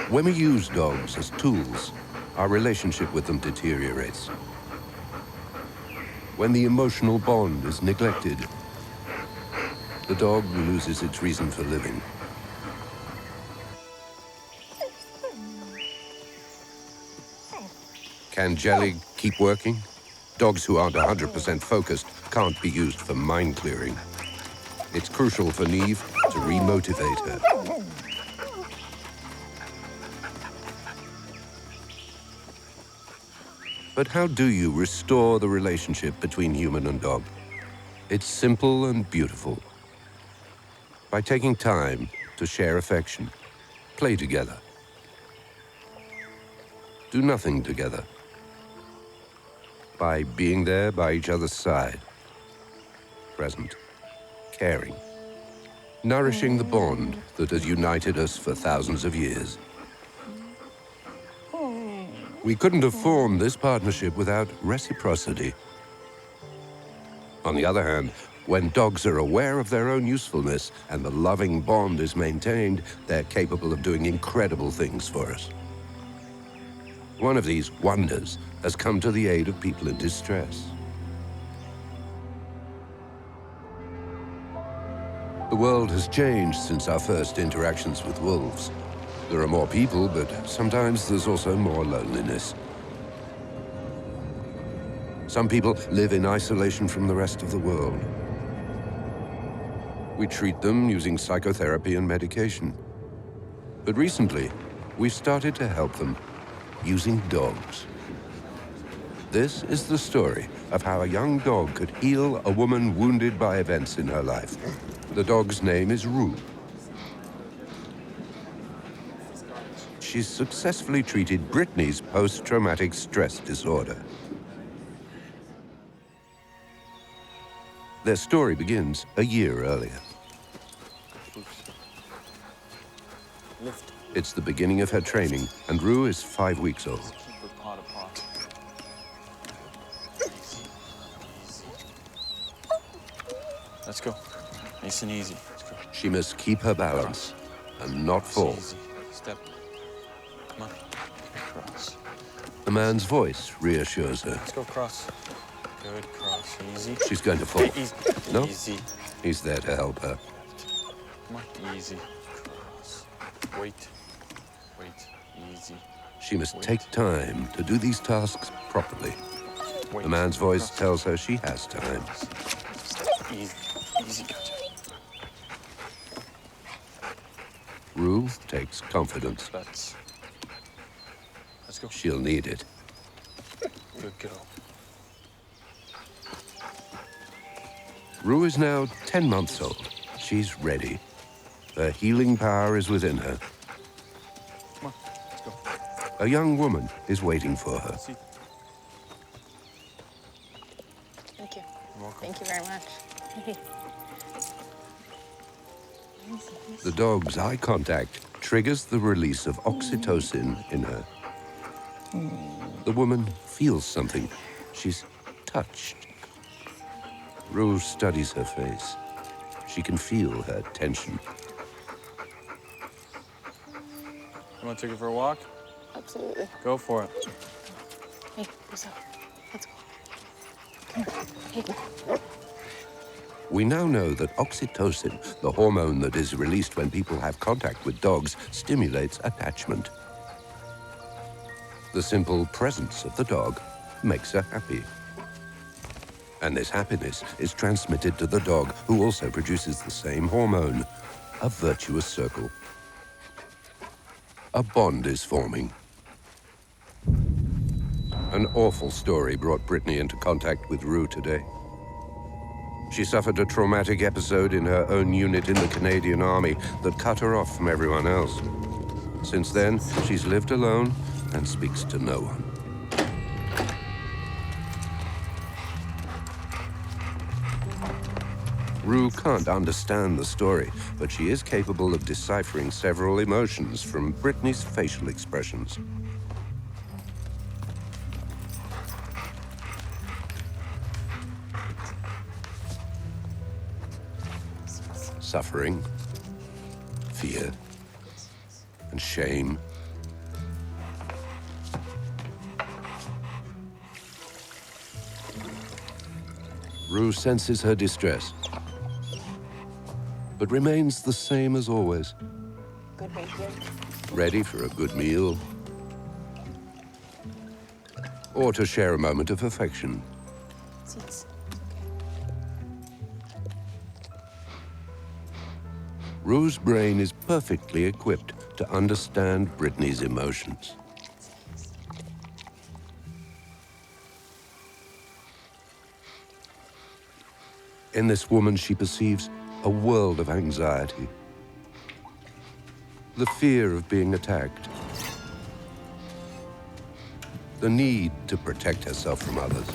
Speaker 1: When we use dogs as tools, our relationship with them deteriorates. When the emotional bond is neglected, the dog loses its reason for living. Can Jelig keep working? Dogs who aren't 100% focused can't be used for mind clearing. It's crucial for Neve to remotivate her. But how do you restore the relationship between human and dog? It's simple and beautiful. By taking time to share affection, play together, do nothing together. By being there by each other's side, present, caring, nourishing the bond that has united us for thousands of years. We couldn't have formed this partnership without reciprocity. On the other hand, when dogs are aware of their own usefulness and the loving bond is maintained, they're capable of doing incredible things for us. One of these wonders has come to the aid of people in distress. The world has changed since our first interactions with wolves. There are more people, but sometimes there's also more loneliness. Some people live in isolation from the rest of the world. We treat them using psychotherapy and medication. But recently, we've started to help them using dogs. This is the story of how a young dog could heal a woman wounded by events in her life. The dog's name is Rue. She's successfully treated Brittany's post-traumatic stress disorder. Their story begins a year earlier. It's the beginning of her training, and Rue is 5 weeks old.
Speaker 3: Let's go. Nice and easy. Let's go.
Speaker 1: She must keep her balance and not fall.
Speaker 3: Easy. Step. Come on. Cross.
Speaker 1: The man's voice reassures her.
Speaker 3: Let's go cross. Good cross. Easy.
Speaker 1: She's going to fall.
Speaker 3: Easy.
Speaker 1: No?
Speaker 3: Easy.
Speaker 1: He's there to help her.
Speaker 3: Come on. Easy. Cross. Wait. Wait. Easy.
Speaker 1: She must
Speaker 3: Wait.
Speaker 1: take time to do these tasks properly.
Speaker 3: Wait.
Speaker 1: The man's voice
Speaker 3: Cross.
Speaker 1: tells her she has time.
Speaker 3: Easy. Easy. Gotcha.
Speaker 1: Rue takes confidence.
Speaker 3: Let's go.
Speaker 1: She'll need it.
Speaker 3: Good girl.
Speaker 1: Rue is now 10 months old. She's ready. Her healing power is within her.
Speaker 3: Come on. Let's go.
Speaker 1: A young woman is waiting for her.
Speaker 3: See.
Speaker 4: Thank you.
Speaker 3: You're welcome.
Speaker 4: Thank you very much.
Speaker 1: The dog's eye contact triggers the release of oxytocin in her. The woman feels something. She's touched. Rue studies her face. She can feel her tension.
Speaker 3: You want to take her for a walk?
Speaker 4: Absolutely.
Speaker 3: Go for it.
Speaker 4: Hey, what's up? Let's go. Come here. Hey.
Speaker 1: We now know that oxytocin, the hormone that is released when people have contact with dogs, stimulates attachment. The simple presence of the dog makes her happy. And this happiness is transmitted to the dog, who also produces the same hormone, a virtuous circle. A bond is forming. An awful story brought Brittany into contact with Rue today. She suffered a traumatic episode in her own unit in the Canadian Army that cut her off from everyone else. Since then, she's lived alone and speaks to no one. Rue can't understand the story, but she is capable of deciphering several emotions from Brittany's facial expressions. Suffering, fear, and shame. Rue senses her distress, but remains the same as always.
Speaker 4: Good weight here.
Speaker 1: Ready for a good meal, or to share a moment of affection.
Speaker 4: Seats.
Speaker 1: Rue's brain is perfectly equipped to understand Brittany's emotions. In this woman, she perceives a world of anxiety. The fear of being attacked. The need to protect herself from others.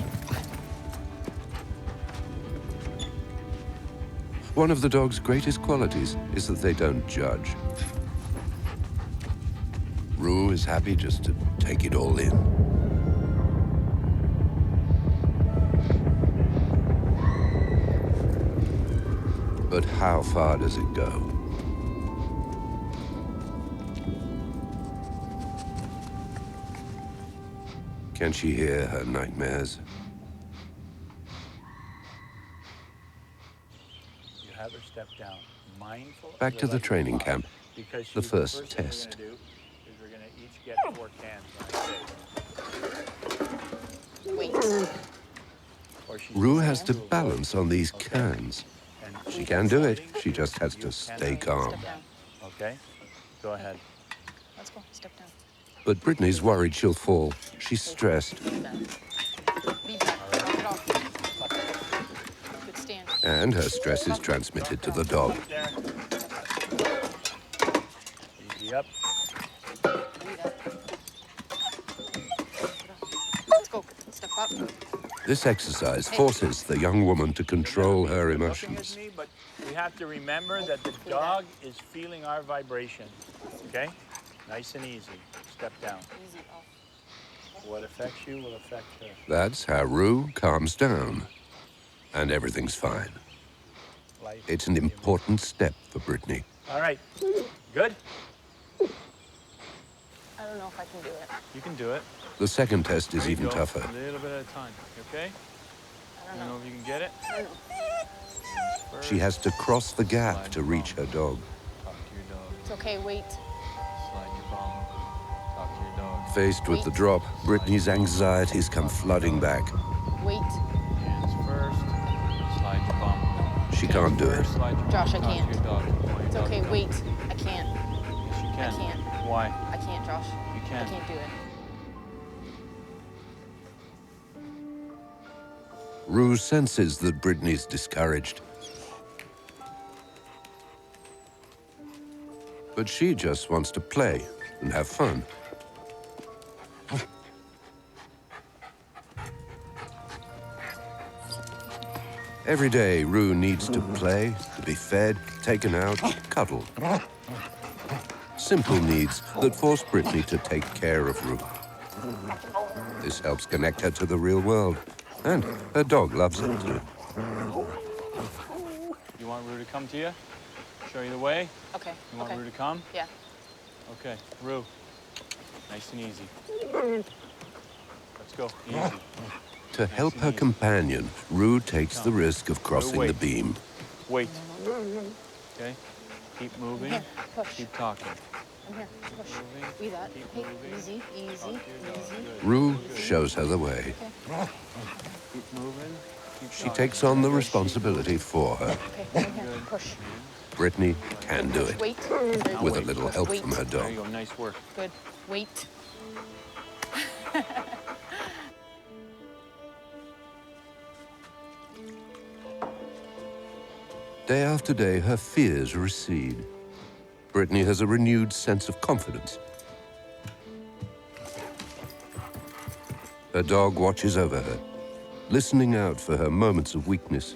Speaker 1: One of the dog's greatest qualities is that they don't judge. Rue is happy just to take it all in. But how far does it go? Can she hear her nightmares?
Speaker 5: You have her step down, mindful.
Speaker 1: Back to the training camp.
Speaker 5: Because
Speaker 1: The first
Speaker 5: thing
Speaker 1: test.
Speaker 5: we're gonna do is we're gonna each get 4 cans when I say.
Speaker 4: Wait.
Speaker 5: Or she's
Speaker 1: Rue has to
Speaker 5: do a vote,
Speaker 1: balance on these
Speaker 5: okay?
Speaker 1: cans.
Speaker 5: And
Speaker 1: She can do it.
Speaker 5: deciding
Speaker 1: She just has
Speaker 5: you
Speaker 1: to stay
Speaker 5: cannot
Speaker 1: calm.
Speaker 4: Step down.
Speaker 5: Okay? Go ahead.
Speaker 4: Let's go. Step down.
Speaker 1: But Brittany's worried she'll fall. She's stressed.
Speaker 4: Leave that. Leave that. Drop it off. Good stand.
Speaker 1: And her stress is transmitted to the dog.
Speaker 5: There. Easy up.
Speaker 4: Leave that. Let's go. Step up.
Speaker 1: This exercise forces the young woman to control her
Speaker 5: You're looking
Speaker 1: emotions.
Speaker 5: at me, but we have to remember that the dog is feeling our vibration. Okay? Nice and easy. Step down.
Speaker 4: Easy off.
Speaker 5: What affects you will affect her.
Speaker 1: That's how Rue calms down. And everything's fine.
Speaker 5: Life.
Speaker 1: It's an important step for Brittany.
Speaker 5: All right. Good?
Speaker 4: I don't know if I can do it.
Speaker 5: You can do it.
Speaker 1: The second test is
Speaker 5: There you
Speaker 1: even
Speaker 5: go.
Speaker 1: tougher.
Speaker 5: A little bit at a time. You okay?
Speaker 4: I
Speaker 5: I
Speaker 4: don't
Speaker 5: don't know
Speaker 4: know.
Speaker 5: if you can get it.
Speaker 4: I don't know.
Speaker 1: She has to cross the gap to reach her dog.
Speaker 5: Talk to your dog.
Speaker 4: It's okay. Wait.
Speaker 5: Slide your bum. Talk to your dog.
Speaker 1: Faced with the drop, Brittany's anxieties come flooding back.
Speaker 4: Wait.
Speaker 5: Hands first. Slide your bum.
Speaker 1: She can't do it.
Speaker 5: First, slide your
Speaker 4: Josh,
Speaker 5: bum.
Speaker 4: I
Speaker 5: Talk to
Speaker 4: can't.
Speaker 5: your dog. Point
Speaker 4: It's
Speaker 5: your
Speaker 4: okay.
Speaker 5: dog.
Speaker 4: Wait. I can't.
Speaker 5: Yes, you can.
Speaker 4: I can't.
Speaker 5: Why?
Speaker 4: I can't, Josh.
Speaker 5: You
Speaker 4: I
Speaker 5: can.
Speaker 4: can't do it.
Speaker 1: Rue senses that Brittany's discouraged. But she just wants to play and have fun. Every day, Rue needs to play, to be fed, taken out, cuddled. Simple needs that force Brittany to take care of Rue. This helps connect her to the real world, and her dog loves it too.
Speaker 5: You want Rue to come to you? Show you the way?
Speaker 4: Okay.
Speaker 5: You want
Speaker 4: Okay.
Speaker 5: Rue to come?
Speaker 4: Yeah.
Speaker 5: Okay. Rue. Nice and easy. Let's go. Easy.
Speaker 1: To help her companion, Rue takes the risk of crossing the beam.
Speaker 5: Wait. Okay? Keep moving.
Speaker 4: Here, push.
Speaker 5: Keep talking.
Speaker 4: I'm here. Push.
Speaker 5: Moving.
Speaker 4: Leave that.
Speaker 5: Keep
Speaker 4: Okay.
Speaker 5: moving.
Speaker 4: Easy. Easy.
Speaker 5: Talk to your dog.
Speaker 4: Easy.
Speaker 5: Good.
Speaker 1: Rue shows her the way.
Speaker 5: Keep moving. Keep
Speaker 1: She
Speaker 5: talking.
Speaker 1: takes on the
Speaker 5: Good.
Speaker 1: responsibility for her.
Speaker 4: Okay. I'm here. Push.
Speaker 1: Brittany can do it,
Speaker 4: Wait. Very good.
Speaker 1: with a little help
Speaker 4: Wait.
Speaker 1: from her
Speaker 5: There
Speaker 1: dog.
Speaker 5: you go. Nice work.
Speaker 4: Good. Wait.
Speaker 1: Day after day, her fears recede. Brittany has a renewed sense of confidence. Her dog watches over her, listening out for her moments of weakness.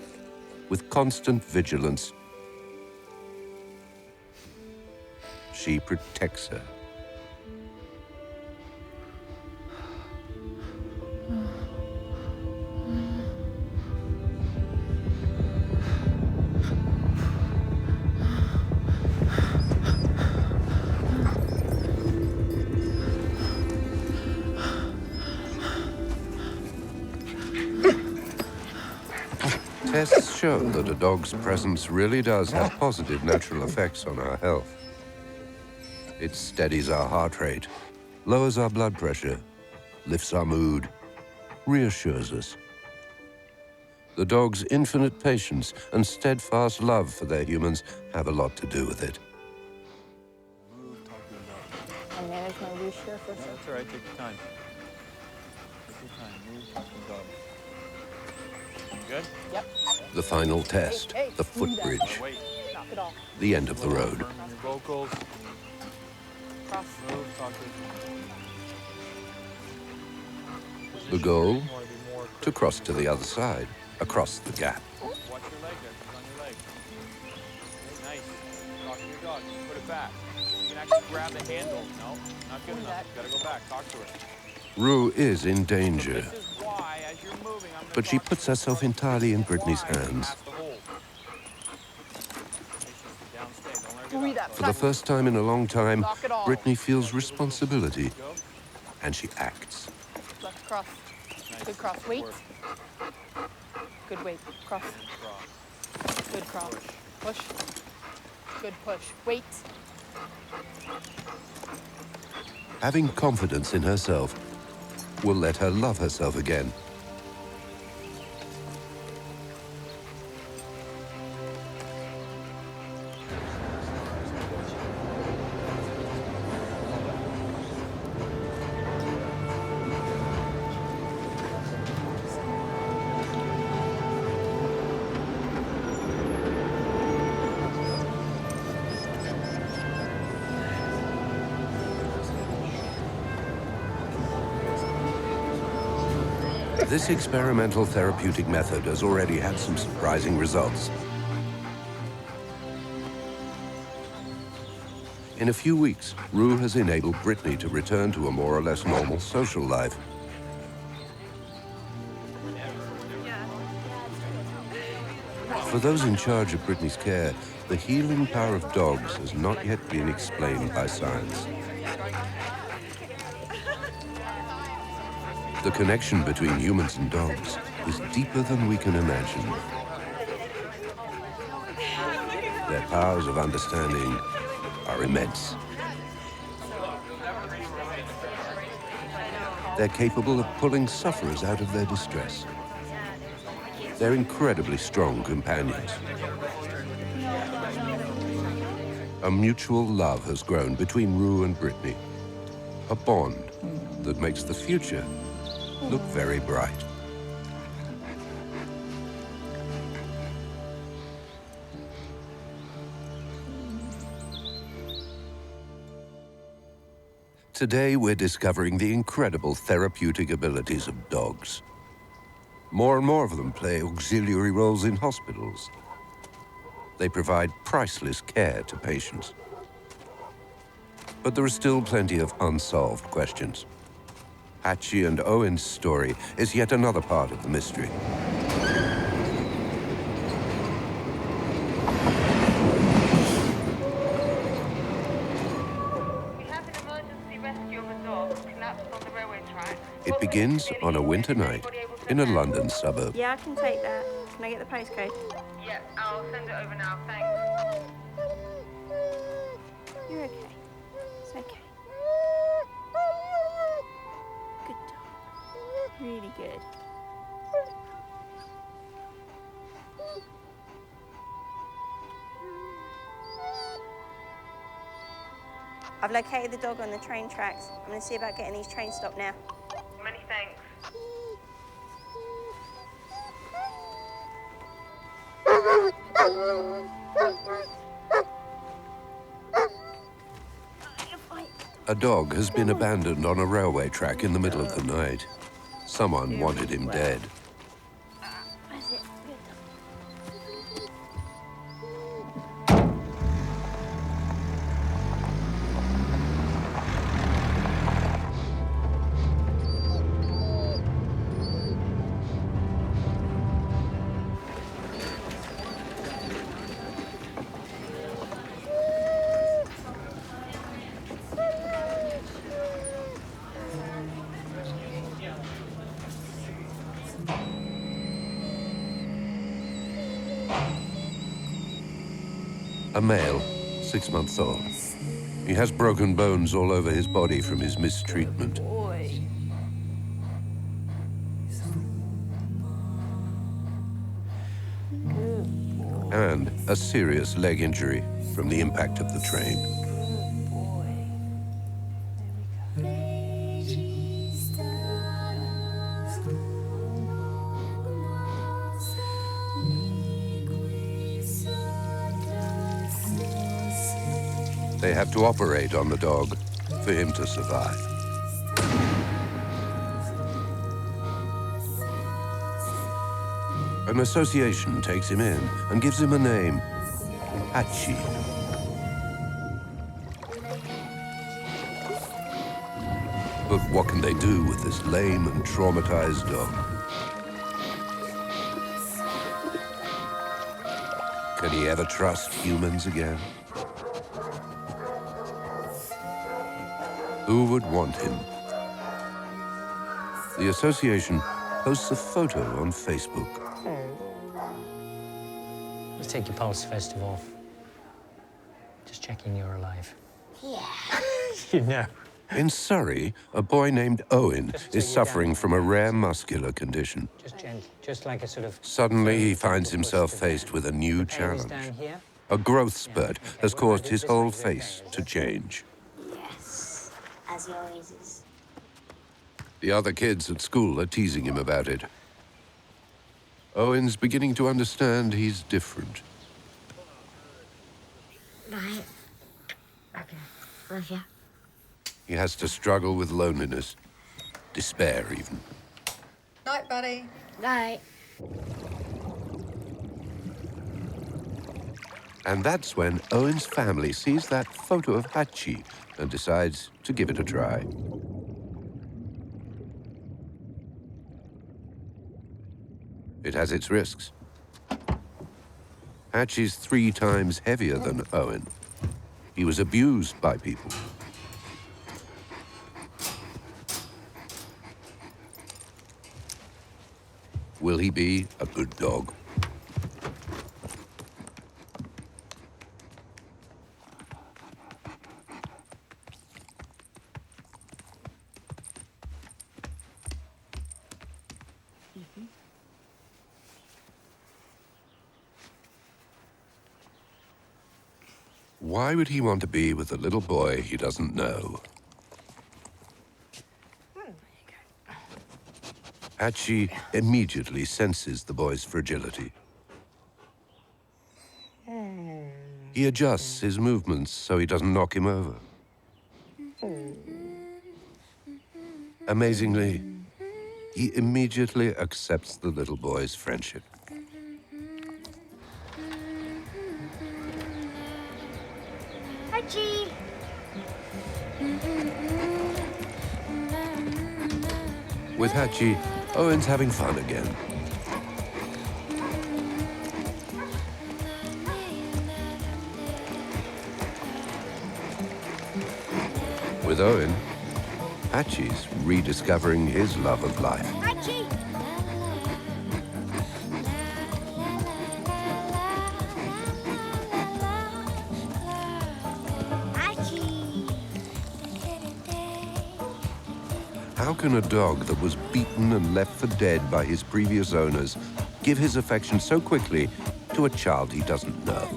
Speaker 1: with constant vigilance, she protects her. Tests show that a dog's presence really does have positive natural effects on our health. It steadies our heart rate, lowers our blood pressure, lifts our mood, reassures us. The dog's infinite patience and steadfast love for their humans have a lot to do with it.
Speaker 4: I manage my leash here for a second.
Speaker 3: That's all right. Take your time. Take your time. Move, talk to the dog. Good?
Speaker 4: Yep.
Speaker 1: The final test,
Speaker 4: Hey,
Speaker 1: the
Speaker 4: do that.
Speaker 1: footbridge,
Speaker 3: Wait.
Speaker 4: Knock it off.
Speaker 1: the end of the road.
Speaker 3: Firm in your vocals.
Speaker 4: Cross.
Speaker 3: Move, talk to
Speaker 1: The goal,
Speaker 3: You want to be more
Speaker 1: to cross to the other side, across the gap.
Speaker 3: Watch your leg there. She's on your leg. Nice. Talk to your dog. Put it back. You can actually grab the handle. No, not good enough. You gotta go back. Talk to her.
Speaker 1: Rue is in danger,
Speaker 3: This is why, as you're moving, I'm gonna
Speaker 1: but she
Speaker 3: talk to
Speaker 1: puts
Speaker 3: you.
Speaker 1: herself entirely in
Speaker 3: This is
Speaker 1: Brittany's
Speaker 3: why you
Speaker 1: hands.
Speaker 3: have to hold. Downstay. Don't let her
Speaker 4: Give me
Speaker 3: get
Speaker 4: that.
Speaker 3: up.
Speaker 1: For the first time in a long time,
Speaker 4: Knock it off.
Speaker 1: Brittany feels responsibility,
Speaker 3: Go.
Speaker 1: and she acts.
Speaker 4: Left cross.
Speaker 3: Nice.
Speaker 4: Good cross. Wait.
Speaker 3: Work.
Speaker 4: Good wait. Cross.
Speaker 3: Cross.
Speaker 4: Good cross. Push. Good push. Wait.
Speaker 1: Having confidence in herself will let her love herself again. This experimental therapeutic method has already had some surprising results. In a few weeks, Rue has enabled Brittany to return to a more or less normal social life. For those in charge of Brittany's care, the healing power of dogs has not yet been explained by science. The connection between humans and dogs is deeper than we can imagine. Their powers of understanding are immense. They're capable of pulling sufferers out of their distress. They're incredibly strong companions. A mutual love has grown between Rue and Brittany, a bond that makes the future look very bright. Today, we're discovering the incredible therapeutic abilities of dogs. More and more of them play auxiliary roles in hospitals. They provide priceless care to patients. But there are still plenty of unsolved questions. Hatchie and Owen's story is yet another part of the mystery.
Speaker 6: We have an emergency rescue of a dog collapsed on the railway track.
Speaker 1: It begins on a winter night in a London suburb.
Speaker 7: Yeah, I can take that. Can I get the postcode?
Speaker 6: Yeah, I'll send it over now, thanks.
Speaker 7: You're okay. It's okay. Good dog. Really good. I've located the dog on the train tracks. I'm going to see about getting these trains stopped now.
Speaker 6: Many thanks.
Speaker 1: A dog has been abandoned on a railway track in the middle of the night. Someone wanted him dead.
Speaker 7: That's it. Good dog.
Speaker 1: A male, 6 months old. He has broken bones all over his body from his mistreatment. And a serious leg injury from the impact of the train. They have to operate on the dog for him to survive. An association takes him in and gives him a name, Hachi. But what can they do with this lame and traumatized dog? Can he ever trust humans again? Who would want him? The association posts a photo on Facebook.
Speaker 8: Let's take your pulse first of all. Just checking you're alive.
Speaker 9: Yeah.
Speaker 8: You know.
Speaker 1: In Surrey, a boy named Owen is suffering from a rare muscular condition.
Speaker 8: Just gently, just like a sort of...
Speaker 1: Suddenly, he finds himself faced with a new challenge.
Speaker 8: Down here.
Speaker 1: A growth spurt has caused his whole face to change.
Speaker 9: Yes, as he always is.
Speaker 1: The other kids at school are teasing him about it. Owen's beginning to understand he's different.
Speaker 9: Right. Okay. Love you.
Speaker 1: He has to struggle with loneliness, despair even.
Speaker 10: Night, buddy.
Speaker 9: Night.
Speaker 1: And that's when Owen's family sees that photo of Hachi and decides to give it a try. It has its risks. Hachi's 3 times heavier than Owen. He was abused by people. Will he be a good dog? Why would he want to be with a little boy he doesn't know? Hachi immediately senses the boy's fragility. He adjusts his movements so he doesn't knock him over. Amazingly, he immediately accepts the little boy's friendship.
Speaker 9: Hachi.
Speaker 1: With Hachi, Owen's having fun again. With Owen, Hachi's rediscovering his love of life.
Speaker 9: Hachi.
Speaker 1: How can a dog that was beaten and left for dead by his previous owners give his affection so quickly to a child he doesn't know?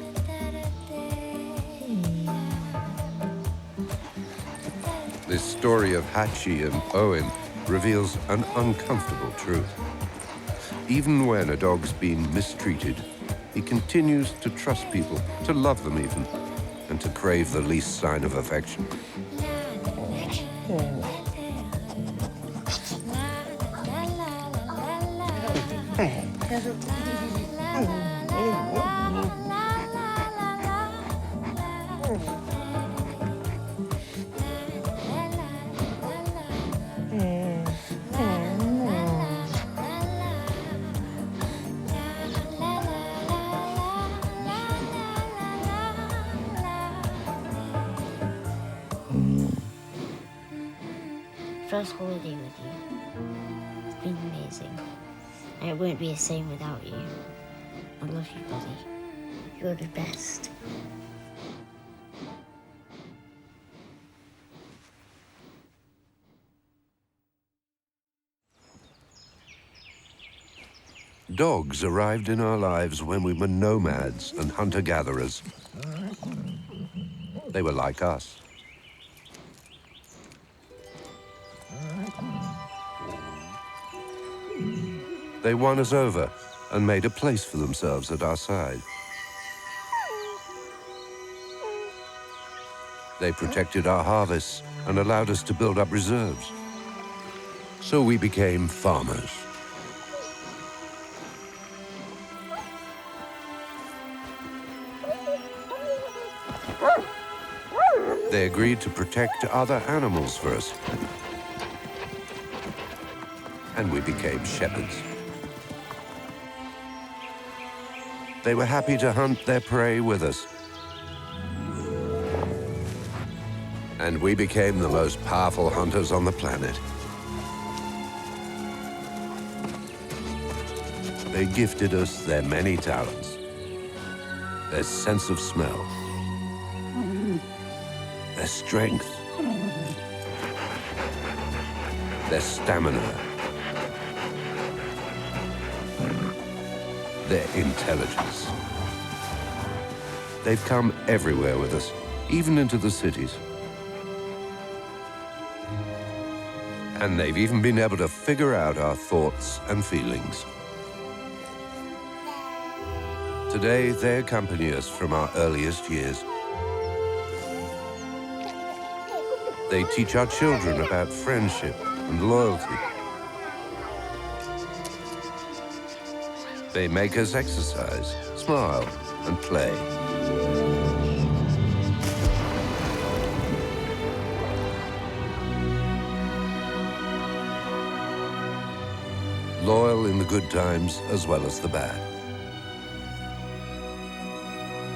Speaker 1: This story of Hachi and Owen reveals an uncomfortable truth. Even when a dog's been mistreated, he continues to trust people, to love them even, and to crave the least sign of affection.
Speaker 9: First holiday with you. It's been amazing. And it won't be the same without you. I love you, buddy. You're the best.
Speaker 1: Dogs arrived in our lives when we were nomads and hunter-gatherers. They were like us. They won us over and made a place for themselves at our side. They protected our harvests and allowed us to build up reserves. So we became farmers. They agreed to protect other animals for us. And we became shepherds. They were happy to hunt their prey with us. And we became the most powerful hunters on the planet. They gifted us their many talents, their sense of smell, their strength, their stamina, their intelligence. They've come everywhere with us, even into the cities. And they've even been able to figure out our thoughts and feelings. Today, they accompany us from our earliest years. They teach our children about friendship and loyalty. They make us exercise, smile, and play. Loyal in the good times as well as the bad.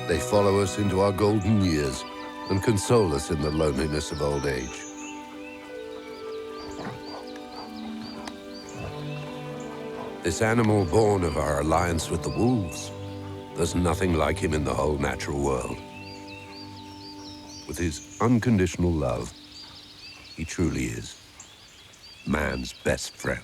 Speaker 1: They follow us into our golden years and console us in the loneliness of old age. This animal born of our alliance with the wolves, there's nothing like him in the whole natural world. With his unconditional love, he truly is man's best friend.